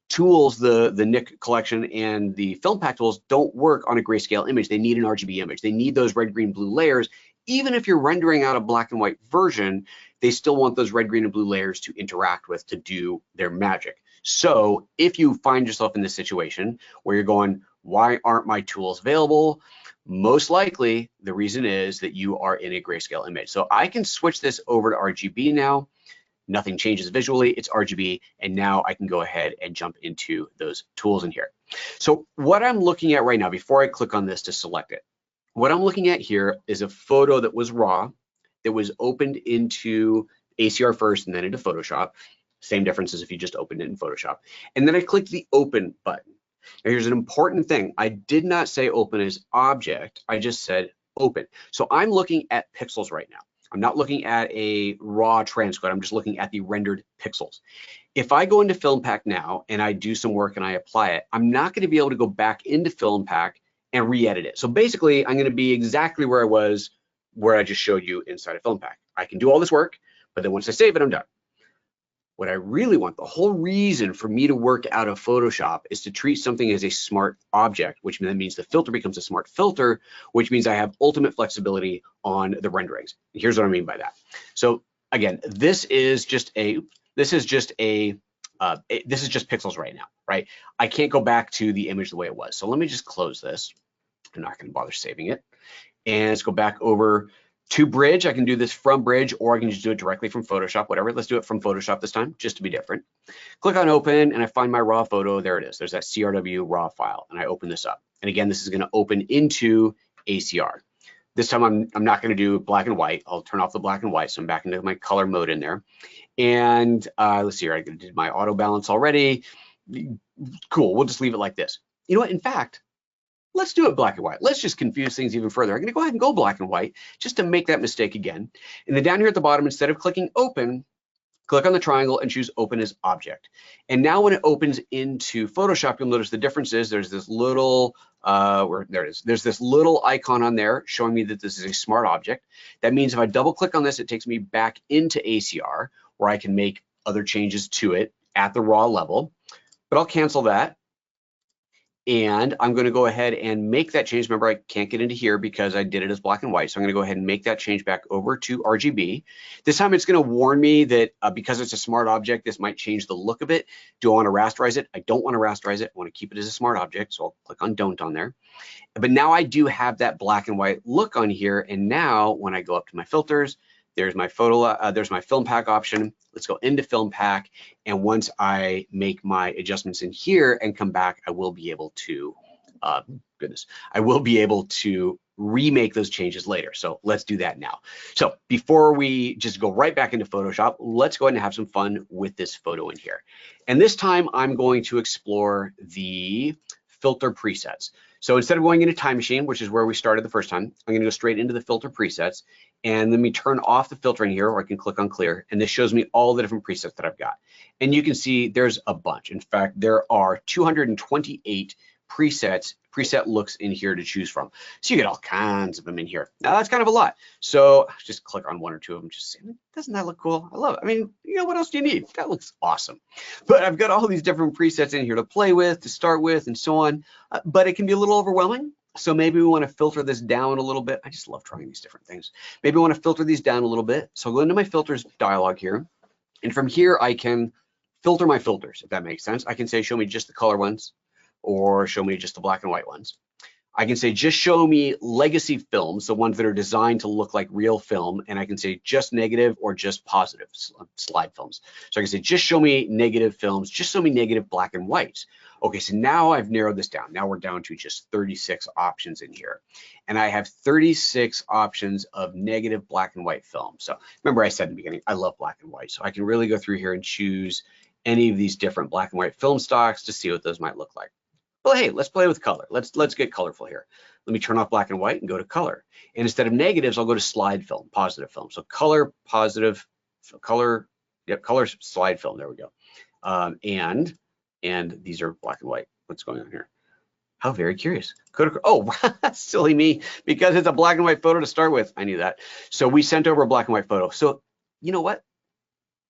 tools, the Nik collection and the FilmPack tools, don't work on a grayscale image. They need an RGB image. They need those red, green, blue layers. Even if you're rendering out a black and white version, they still want those red, green, and blue layers to interact with to do their magic. So if you find yourself in this situation where you're going, why aren't my tools available? Most likely the reason is that you are in a grayscale image. So I can switch this over to RGB now. Nothing changes visually, it's RGB, and now I can go ahead and jump into those tools in here. So what I'm looking at right now, before I click on this to select it, what I'm looking at here is a photo that was raw, that was opened into ACR first and then into Photoshop. Same difference as if you just opened it in Photoshop. And then I clicked the open button. Now here's an important thing. I did not say open as object, I just said open. So I'm looking at pixels right now. I'm not looking at a raw transcode, I'm just looking at the rendered pixels. If I go into FilmPack now and I do some work and I apply it, I'm not going to be able to go back into FilmPack and re-edit it. So basically, I'm going to be exactly where I was, where I just showed you inside of FilmPack. I can do all this work, but then once I save it, I'm done. What I really want, the whole reason for me to work out of Photoshop, is to treat something as a smart object, which then means the filter becomes a smart filter, which means I have ultimate flexibility on the renderings. And here's what I mean by that. So again, this is just pixels right now, right? I can't go back to the image the way it was. So let me just close this. I'm not going to bother saving it. And let's go back over to Bridge. I can do this from Bridge, or I can just do it directly from Photoshop, whatever. Let's do it from Photoshop this time, just to be different. Click on open, and I find my raw photo. There it is. There's that CRW raw file, and I open this up. And again, this is going to open into ACR. This time I'm not going to do black and white. I'll turn off the black and white, so I'm back into my color mode in there. And let's see here, I did my auto balance already. Cool, we'll just leave it like this. You know what, in fact, let's do it black and white. Let's just confuse things even further. I'm going to go ahead and go black and white just to make that mistake again. And then down here at the bottom, instead of clicking open, click on the triangle and choose open as object. And now when it opens into Photoshop, you'll notice the difference is there's this little, there it is. There's this little icon on there showing me that this is a smart object. That means if I double click on this, it takes me back into ACR, where I can make other changes to it at the raw level. But I'll cancel that. And I'm going to go ahead and make that change. Remember, I can't get into here because I did it as black and white. So I'm going to go ahead and make that change back over to RGB. This time it's going to warn me that because it's a smart object, this might change the look of it. Do I want to rasterize it? I don't want to rasterize it. I want to keep it as a smart object. So I'll click on don't on there. But now I do have that black and white look on here. And now when I go up to my filters, there's my there's my FilmPack option. Let's go into FilmPack. And once I make my adjustments in here and come back, I will be able to, I will be able to remake those changes later. So let's do that now. So before we just go right back into Photoshop, let's go ahead and have some fun with this photo in here. And this time I'm going to explore the filter presets. So instead of going into Time Machine, which is where we started the first time, I'm going to go straight into the filter presets, and let me turn off the filtering here, or I can click on clear, and this shows me all the different presets that I've got. And you can see there's a bunch. In fact, there are 228 preset looks in here to choose from. So you get all kinds of them in here. Now that's kind of a lot. So just click on one or two of them, just say, doesn't that look cool? I love it. I mean, you know, what else do you need? That looks awesome. But I've got all these different presets in here to play with, to start with, and so on. But it can be a little overwhelming. So maybe we want to filter this down a little bit. I just love trying these different things. Maybe I want to filter these down a little bit. So I'll go into my filters dialog here. And from here, I can filter my filters, if that makes sense. I can say, show me just the color ones, or show me just the black and white ones. I can say, just show me legacy films, the ones that are designed to look like real film. And I can say just negative or just positive slide films. So I can say, just show me negative films, just show me negative black and whites. Okay, so now I've narrowed this down. Now we're down to just 36 options in here. And I have 36 options of negative black and white film. So remember I said in the beginning, I love black and white. So I can really go through here and choose any of these different black and white film stocks to see what those might look like. Well, hey, let's play with color. Let's get colorful here. Let me turn off black and white and go to color. And instead of negatives, I'll go to slide film, positive film. So color, positive, color, yep, color, slide film. There we go. And these are black and white. What's going on here? How very curious. Oh, silly me, because it's a black and white photo to start with. I knew that. So we sent over a black and white photo. So you know what?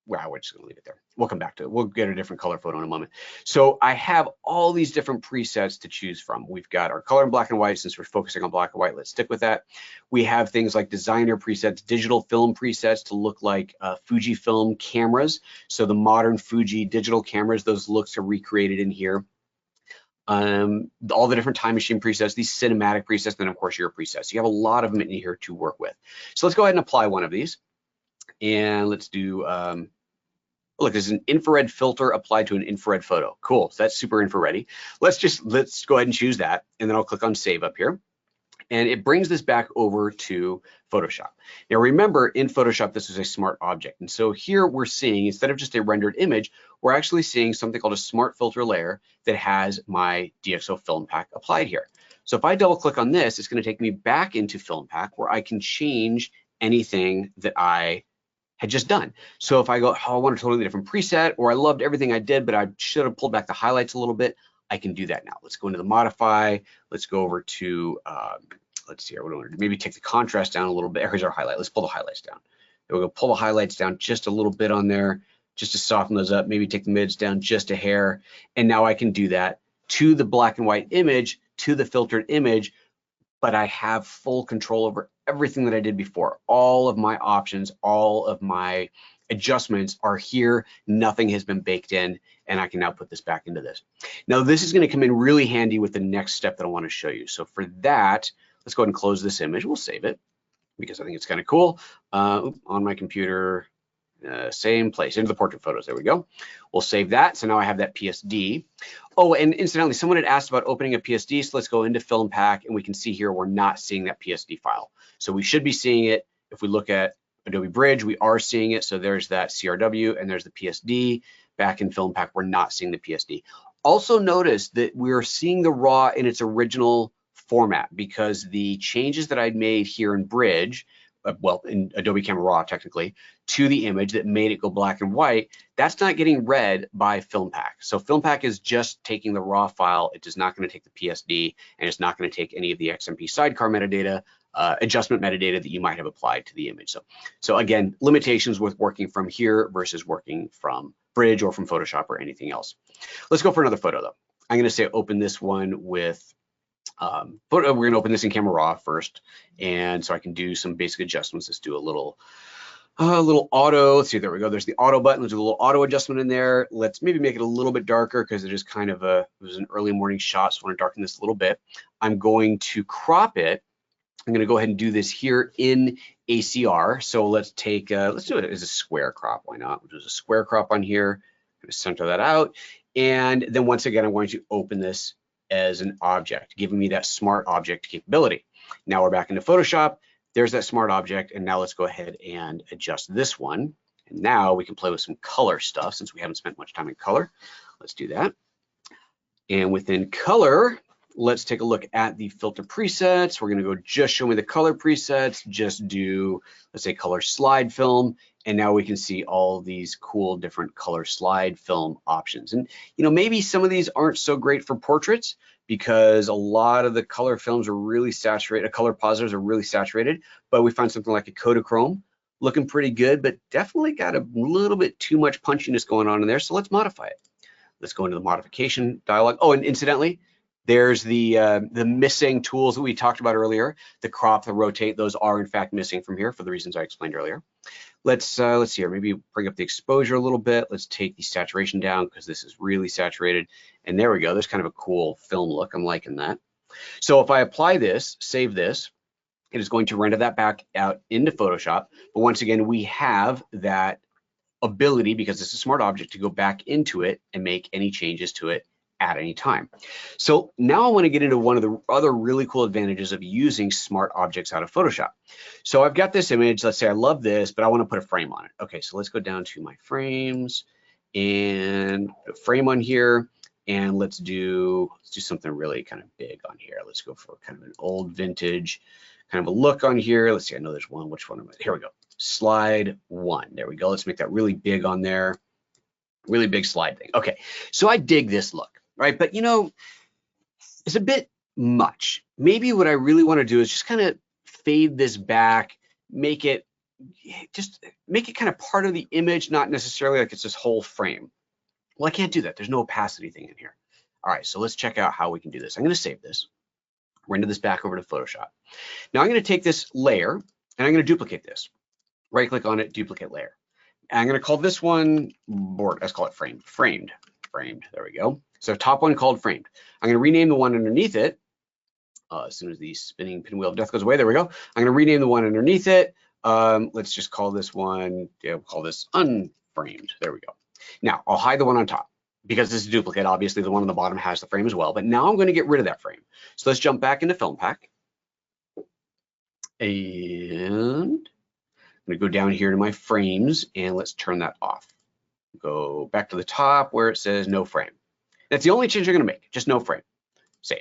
Wow, we're just gonna leave it there. We'll come back to it. We'll get a different color photo in a moment. So I have all these different presets to choose from. We've got our color in black and white. Since we're focusing on black and white, let's stick with that. We have things like designer presets, digital film presets to look like Fujifilm cameras. So the modern Fuji digital cameras, those looks are recreated in here. All the different Time Machine presets, these cinematic presets, then of course your presets. You have a lot of them in here to work with. So let's go ahead and apply one of these. And let's do, look, there's an infrared filter applied to an infrared photo. Cool, so that's super infrared-y. Let's go ahead and choose that, and then I'll click on save up here. And it brings this back over to Photoshop. Now remember, in Photoshop, this is a smart object. And so here we're seeing, instead of just a rendered image, we're actually seeing something called a smart filter layer that has my DxO FilmPack applied here. So if I double click on this, it's gonna take me back into FilmPack where I can change anything that I had just done. So if I go, oh, I want a totally different preset, or I loved everything I did, but I should have pulled back the highlights a little bit, I can do that now. Let's go into the modify. Let's go over to, let's see here, what do I want to do? Maybe take the contrast down a little bit. Here's our highlight. Let's pull the highlights down. There we go, pull the highlights down just a little bit on there, just to soften those up. Maybe take the mids down just a hair. And now I can do that to the black and white image, to the filtered image, but I have full control over everything that I did before. All of my options, all of my adjustments are here. Nothing has been baked in, and I can now put this back into this. Now, this is gonna come in really handy with the next step that I wanna show you. So for that, let's go ahead and close this image. We'll save it because I think it's kind of cool. On my computer, same place, into the portrait photos, there we go. We'll save that, so now I have that PSD. Oh, and incidentally, someone had asked about opening a PSD, so let's go into FilmPack, and we can see here we're not seeing that PSD file. So we should be seeing it. If we look at Adobe Bridge, we are seeing it, so there's that CRW, and there's the PSD. Back in FilmPack, we're not seeing the PSD. Also notice that we're seeing the RAW in its original format, because the changes that I'd made here in Bridge, well, in Adobe Camera Raw technically, to the image that made it go black and white, that's not getting read by FilmPack. So FilmPack is just taking the raw file. It is not going to take the PSD, and it's not going to take any of the XMP sidecar metadata, adjustment metadata that you might have applied to the image. So again, limitations with working from here versus working from Bridge or from Photoshop or anything else. Let's go for another photo though. I'm going to say open this one with, we're going to open this in Camera Raw first. And so I can do some basic adjustments. Let's do a little auto. Let's see, there we go. There's the auto button. Let's do a little auto adjustment in there. Let's maybe make it a little bit darker because it is kind of it was an early morning shot. So I want to darken this a little bit. I'm going to crop it. I'm going to go ahead and do this here in ACR. So let's take, let's do it as a square crop. Why not? We'll do a square crop on here. I'm going to center that out. And then once again, I'm going to open this as an object, giving me that smart object capability. Now we're back into Photoshop. There's that smart object. And now let's go ahead and adjust this one. And now we can play with some color stuff since we haven't spent much time in color. Let's do that. And within color, let's take a look at the filter presets. We're going to go just show me the color presets, just do, let's say, color slide film. And now we can see all these cool different color slide film options. And, you know, maybe some of these aren't so great for portraits because a lot of the color films are really saturated, color positives are really saturated, but we find something like a Kodachrome looking pretty good, but definitely got a little bit too much punchiness going on in there. So let's modify it. Let's go into the modification dialog. Oh, and incidentally, there's the missing tools that we talked about earlier. The crop, the rotate, those are in fact missing from here for the reasons I explained earlier. Let's see here, maybe bring up the exposure a little bit. Let's take the saturation down because this is really saturated. And there we go, there's kind of a cool film look. I'm liking that. So if I apply this, save this, it is going to render that back out into Photoshop. But once again, we have that ability, because it's a smart object, to go back into it and make any changes to it at any time. So now I want to get into one of the other really cool advantages of using smart objects out of Photoshop. So I've got this image, let's say I love this, but I want to put a frame on it. Okay, so let's go down to my frames and put a frame on here, and let's do something really kind of big on here. Let's go for kind of an old vintage kind of a look on here. Let's see, I know there's one, which one am I? Here we go, slide one. There we go, let's make that really big on there. Really big slide thing. Okay, so I dig this look. Right, but you know, it's a bit much. Maybe what I really want to do is just kind of fade this back, make it kind of part of the image, not necessarily like it's this whole frame. Well, I can't do that. There's no opacity thing in here. All right, so let's check out how we can do this. I'm going to save this, render this back over to Photoshop. Now I'm going to take this layer and I'm going to duplicate this. Right click on it, duplicate layer. And I'm going to call this one board. Let's call it framed. There we go. So top one called framed. I'm going to rename the one underneath it. As soon as the spinning pinwheel of death goes away, there we go. I'm going to rename the one underneath it. Let's just call this one, we'll call this unframed. There we go. Now I'll hide the one on top because this is a duplicate. Obviously the one on the bottom has the frame as well, but now I'm going to get rid of that frame. So let's jump back into FilmPack. And I'm going to go down here to my frames and let's turn that off. Go back to the top where it says no frame. That's the only change I'm going to make, just no frame. Save.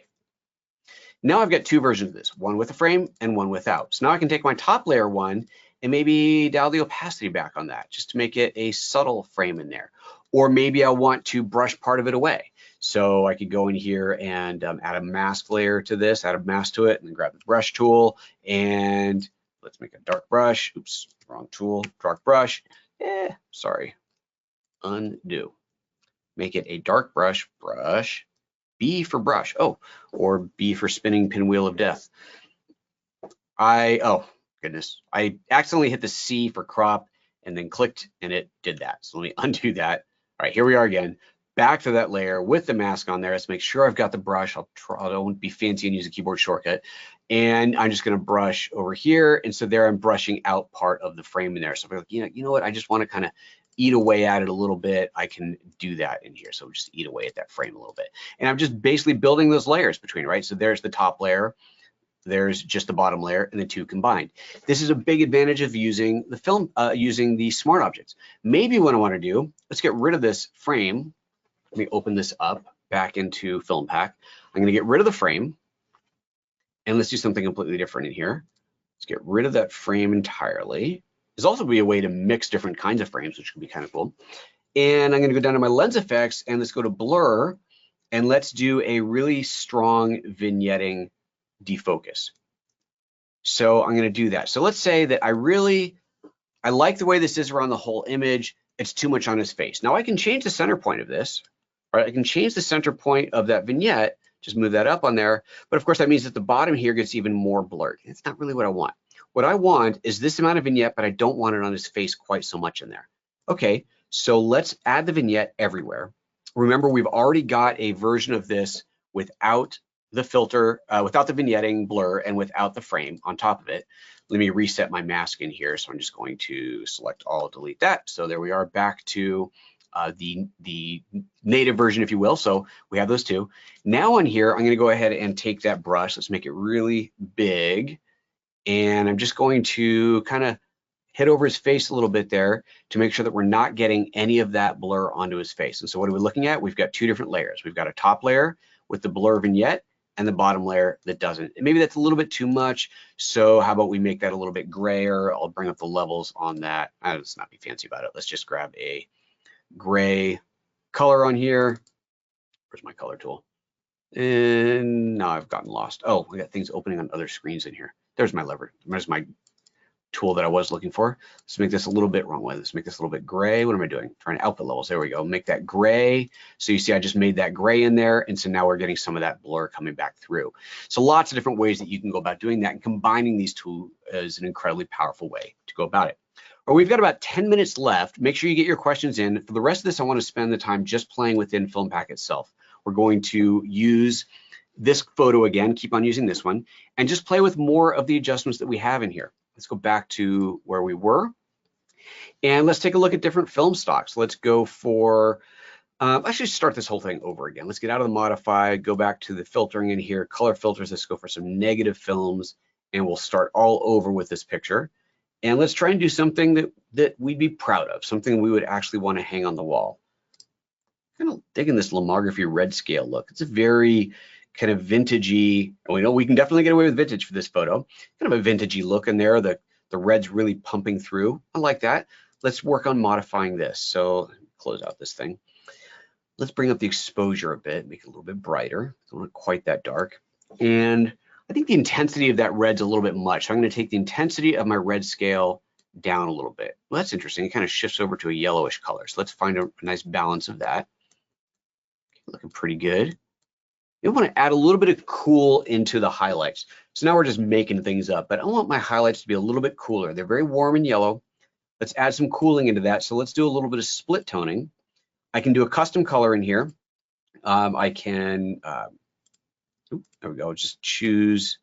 Now I've got two versions of this, one with a frame and one without. So now I can take my top layer one and maybe dial the opacity back on that just to make it a subtle frame in there. Or maybe I want to brush part of it away. So I could go in here and add a mask layer to this, add a mask to it, and then grab the brush tool and let's make a dark brush. Oops, wrong tool, dark brush. Sorry, undo. Make it a dark brush, B for brush, or B for spinning pinwheel of death. Oh goodness, I accidentally hit the C for crop and then clicked and it did that. So let me undo that. All right, here we are again, back to that layer with the mask on there. Let's make sure I've got the brush. I don't be fancy and use a keyboard shortcut. And I'm just gonna brush over here. And so there I'm brushing out part of the frame in there. So if I'm like, you know what, I just wanna kind of eat away at it a little bit, I can do that in here. So just eat away at that frame a little bit. And I'm just basically building those layers between, right? So there's the top layer, there's just the bottom layer, and the two combined. This is a big advantage of using the using the smart objects. Maybe what I want to do, let's get rid of this frame. Let me open this up back into FilmPack. I'm going to get rid of the frame, and let's do something completely different in here. Let's get rid of that frame entirely. There's also be a way to mix different kinds of frames, which can be kind of cool. And I'm going to go down to my lens effects and let's go to blur and let's do a really strong vignetting defocus. So I'm going to do that. So let's say that I like the way this is around the whole image. It's too much on his face. Now I can change the center point of this. All right, I can change the center point of that vignette, just move that up on there. But of course, that means that the bottom here gets even more blurred. It's not really what I want. What I want is this amount of vignette, but I don't want it on his face quite so much in there. Okay, so let's add the vignette everywhere. Remember, we've already got a version of this without the filter, without the vignetting blur and without the frame on top of it. Let me reset my mask in here. So I'm just going to select all, delete that. So there we are, back to the native version, if you will. So we have those two. Now on here, I'm going to go ahead and take that brush. Let's make it really big. And I'm just going to kind of hit over his face a little bit there to make sure that we're not getting any of that blur onto his face. And so what are we looking at? We've got two different layers. We've got a top layer with the blur vignette and the bottom layer that doesn't. And maybe that's a little bit too much. So how about we make that a little bit grayer? I'll bring up the levels on that. Let's not be fancy about it. Let's just grab a gray color on here. Where's my color tool? And now I've gotten lost. Oh, I got things opening on other screens in here. There's my lever. There's my tool that I was looking for. Let's make this a little bit wrong way. Let's make this a little bit gray. What am I doing? Trying to output levels. There we go. Make that gray. So you see, I just made that gray in there. And so now we're getting some of that blur coming back through. So lots of different ways that you can go about doing that, and combining these two is an incredibly powerful way to go about it. Well, we've got about 10 minutes left. Make sure you get your questions in. For the rest of this, I want to spend the time just playing within FilmPack itself. We're going to use this photo again, keep on using this one, and just play with more of the adjustments that we have in here. Let's go back to where we were, and let's take a look at different film stocks. Let's go for, actually start this whole thing over again. Let's get out of the modify, go back to the filtering in here, color filters. Let's go for some negative films, and we'll start all over with this picture. And let's try and do something that we'd be proud of, something we would actually want to hang on the wall. Kind of digging this lomography red scale look. It's a very kind of vintagey, and we know we can definitely get away with vintage for this photo. Kind of a vintagey look in there. The red's really pumping through. I like that. Let's work on modifying this. So close out this thing. Let's bring up the exposure a bit, make it a little bit brighter. Don't want it quite that dark. And I think the intensity of that red's a little bit much. So I'm going to take the intensity of my red scale down a little bit. Well, that's interesting. It kind of shifts over to a yellowish color. So let's find a nice balance of that. Looking pretty good. You want to add a little bit of cool into the highlights. So now we're just making things up, but I want my highlights to be a little bit cooler. They're very warm and yellow. Let's add some cooling into that. So let's do a little bit of split toning. I can do a custom color in here. I can, there we go, just choose,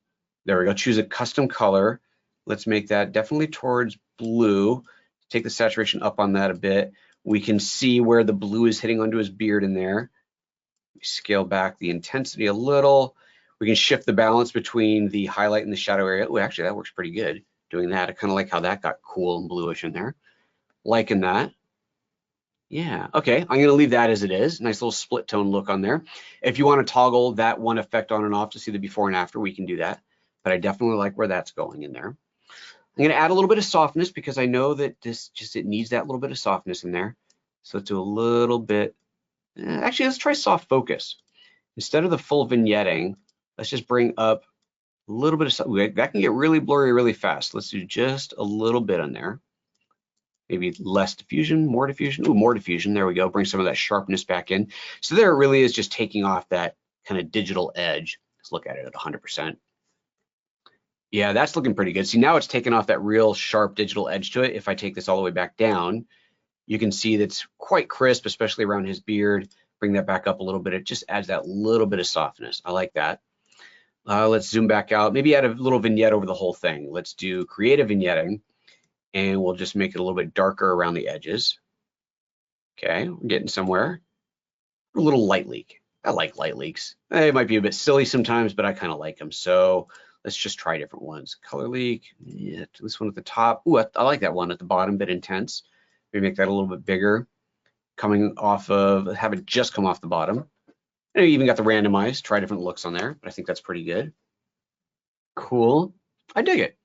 there we go, choose a custom color. Let's make that definitely towards blue. Take the saturation up on that a bit. We can see where the blue is hitting onto his beard in there. Scale back the intensity a little. We can shift the balance between the highlight and the shadow area. Oh, actually, that works pretty good doing that. I kind of like how that got cool and bluish in there. Liking that. Yeah, okay, I'm gonna leave that as it is. Nice little split tone look on there. If you want to toggle that one effect on and off to see the before and after, we can do that. But I definitely like where that's going in there. I'm gonna add a little bit of softness because I know that this it needs that little bit of softness in there. So let's do a little bit. Actually, let's try soft focus. Instead of the full vignetting, let's just bring up a little bit of, that can get really blurry really fast. Let's do just a little bit on there. Maybe less diffusion, more diffusion. Ooh, more diffusion, there we go. Bring some of that sharpness back in. So there it really is just taking off that kind of digital edge. Let's look at it at 100%. Yeah, that's looking pretty good. See, now it's taken off that real sharp digital edge to it. If I take this all the way back down, you can see that's quite crisp, especially around his beard. Bring that back up a little bit. It just adds that little bit of softness. I like that. Let's zoom back out. Maybe add a little vignette over the whole thing. Let's do creative vignetting, and we'll just make it a little bit darker around the edges. Okay, we're getting somewhere. A little light leak. I like light leaks. It might be a bit silly sometimes, but I kind of like them. So let's just try different ones. Color leak. Yeah, this one at the top. Ooh, I like that one at the bottom, bit intense. Maybe make that a little bit bigger, coming off of, have it just come off the bottom. And you even got the randomized, try different looks on there, but I think that's pretty good. Cool, I dig it.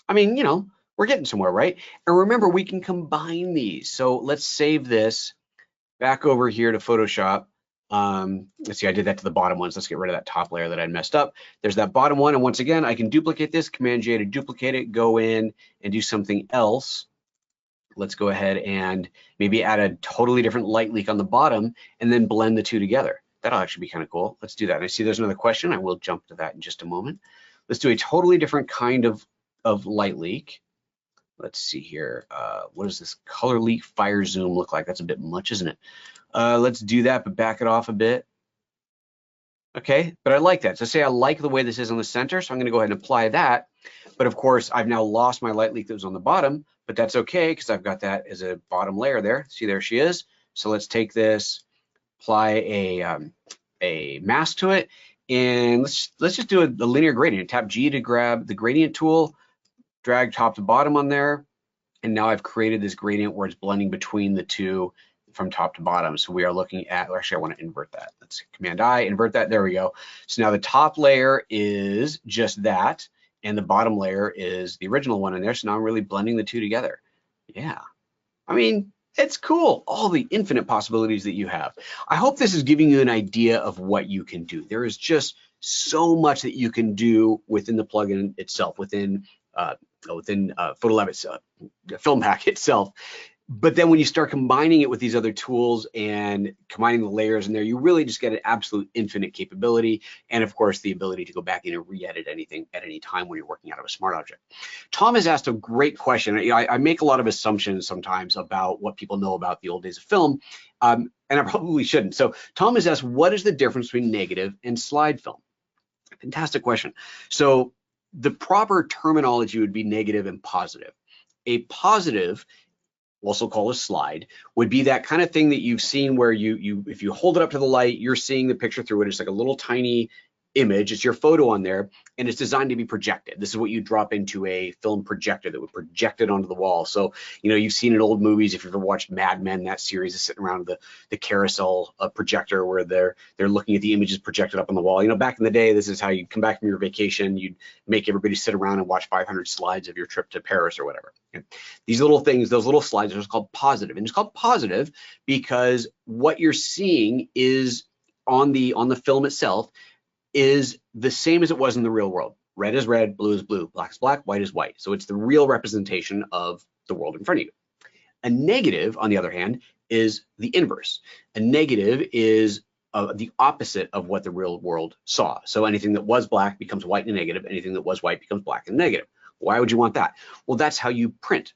I mean, you know, we're getting somewhere, right? And remember, we can combine these. So let's save this back over here to Photoshop. Let's see, I did that to the bottom ones. Let's get rid of that top layer that I messed up. There's that bottom one. And once again, I can duplicate this, Command J to duplicate it, go in and do something else. let's go ahead and maybe add a totally different light leak on the bottom and then blend the two together. That'll actually be kind of cool. Let's do that. And I see there's another question. I will jump to that in just a moment. Let's do a totally different kind of light leak. Let's see here. What does this color leak fire zoom look like? That's a bit much, isn't it? Let's do that, but back it off a bit. Okay, but I like that. So say I like the way this is on the center, so I'm gonna go ahead and apply that. But of course, I've now lost my light leak that was on the bottom, but that's okay because I've got that as a bottom layer there. See, there she is. So let's take this, apply a mask to it, and let's just do a linear gradient. Tap G to grab the gradient tool, drag top to bottom on there, and now I've created this gradient where it's blending between the two from top to bottom. So we are looking at, or actually I want to invert that. Let's Command I, invert that, there we go. So now the top layer is just that, and the bottom layer is the original one in there. So now I'm really blending the two together. Yeah, I mean, it's cool, all the infinite possibilities that you have. I hope this is giving you an idea of what you can do. There is just so much that you can do within the plugin itself, within FilmPack itself. But then when you start combining it with these other tools and combining the layers in there, you really just get an absolute infinite capability. And of course, the ability to go back in and re-edit anything at any time when you're working out of a smart object. Tom has asked a great question. I make a lot of assumptions sometimes about what people know about the old days of film, and I probably shouldn't. So Tom has asked, what is the difference between negative and slide film? Fantastic question. So the proper terminology would be negative and positive. A positive, also called a slide, would be that kind of thing that you've seen where if you hold it up to the light, you're seeing the picture through it. It's like a little tiny image. It's your photo on there, and it's designed to be projected. This is what you drop into a film projector that would project it onto the wall. So, you know, you've seen in old movies, if you've ever watched Mad Men, that series is sitting around the carousel projector where they're looking at the images projected up on the wall. You know, back in the day, this is how you come back from your vacation. You'd make everybody sit around and watch 500 slides of your trip to Paris or whatever. Okay. These little things, those little slides are called positive. And it's called positive because what you're seeing is on the film itself is the same as it was in the real world. Red is red, blue is blue, black is black, white is white. So it's the real representation of the world in front of you. A negative, on the other hand, is the inverse. A negative is the opposite of what the real world saw. So anything that was black becomes white and negative. Anything that was white becomes black and negative. Why would you want that? Well, that's how you print.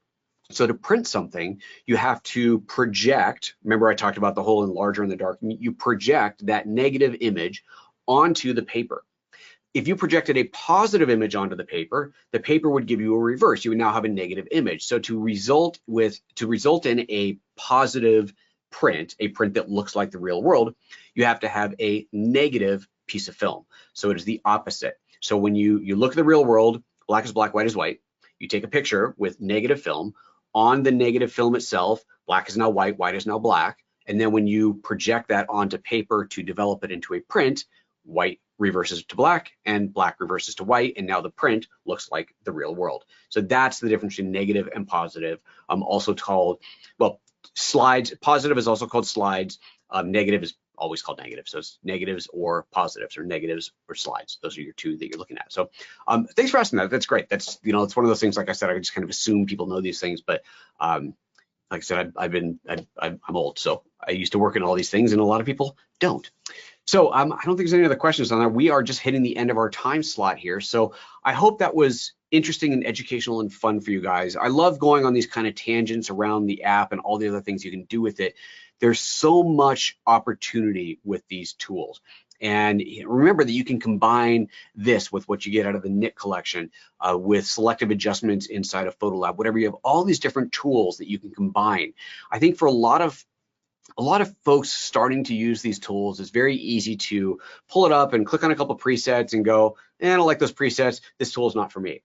So to print something, you have to project. Remember, I talked about the whole enlarger and the dark. You project that negative image onto the paper. If you projected a positive image onto the paper would give you a reverse. You would now have a negative image. So to result in a positive print, a print that looks like the real world, you have to have a negative piece of film. So it is the opposite. So when you look at the real world, black is black, white is white. You take a picture with negative film. On the negative film itself, black is now white, white is now black. And then when you project that onto paper to develop it into a print, white reverses to black and black reverses to white, and now the print looks like the real world. So that's the difference between negative and positive. Also called, well, slides. Positive is also called slides. Negative is always called negative. So it's negatives or positives, or negatives or slides. Those are your two that you're looking at. So thanks for asking that. That's great. That's, you know, it's one of those things, like I said, I just kind of assume people know these things, but like I said, I'm old, so I used to work in all these things, and a lot of people don't. So I don't think there's any other questions on that. We are just hitting the end of our time slot here. So I hope that was interesting and educational and fun for you guys. I love going on these kind of tangents around the app and all the other things you can do with it. There's so much opportunity with these tools. And remember that you can combine this with what you get out of the knit collection, with selective adjustments inside of Photolab, whatever. You have all these different tools that you can combine. I think for a lot of folks starting to use these tools, it's very easy to pull it up and click on a couple presets and go, I don't like those presets. This tool is not for me.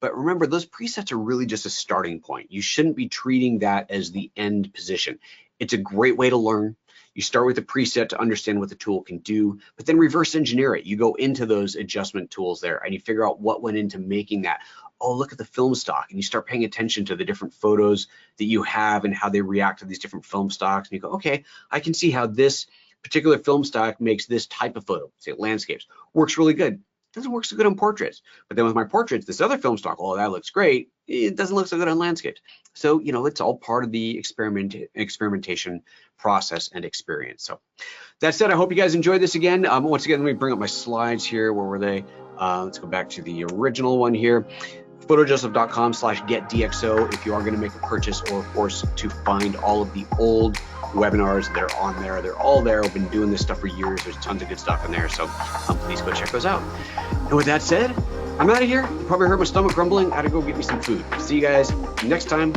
But remember, those presets are really just a starting point. You shouldn't be treating that as the end position. It's a great way to learn. You start with a preset to understand what the tool can do, but then reverse engineer it. You go into those adjustment tools there and you figure out what went into making that. Oh, look at the film stock, and you start paying attention to the different photos that you have and how they react to these different film stocks. And you go, okay, I can see how this particular film stock makes this type of photo, say landscapes, works really good. Doesn't work so good on portraits. But then with my portraits, this other film stock, oh, that looks great. It doesn't look so good on landscapes. So, it's all part of the experimentation process and experience. So that said, I hope you guys enjoyed this again. Once again, let me bring up my slides here. Where were they? Let's go back to the original one here. photojoseph.com/getDxO if you are going to make a purchase, or of course to find all of the old webinars that are on there. They're all there. I've been doing this stuff for years. There's tons of good stuff in there. So please go check those out. And with that said, I'm out of here. You probably heard my stomach grumbling. I gotta go get me some food. See you guys next time.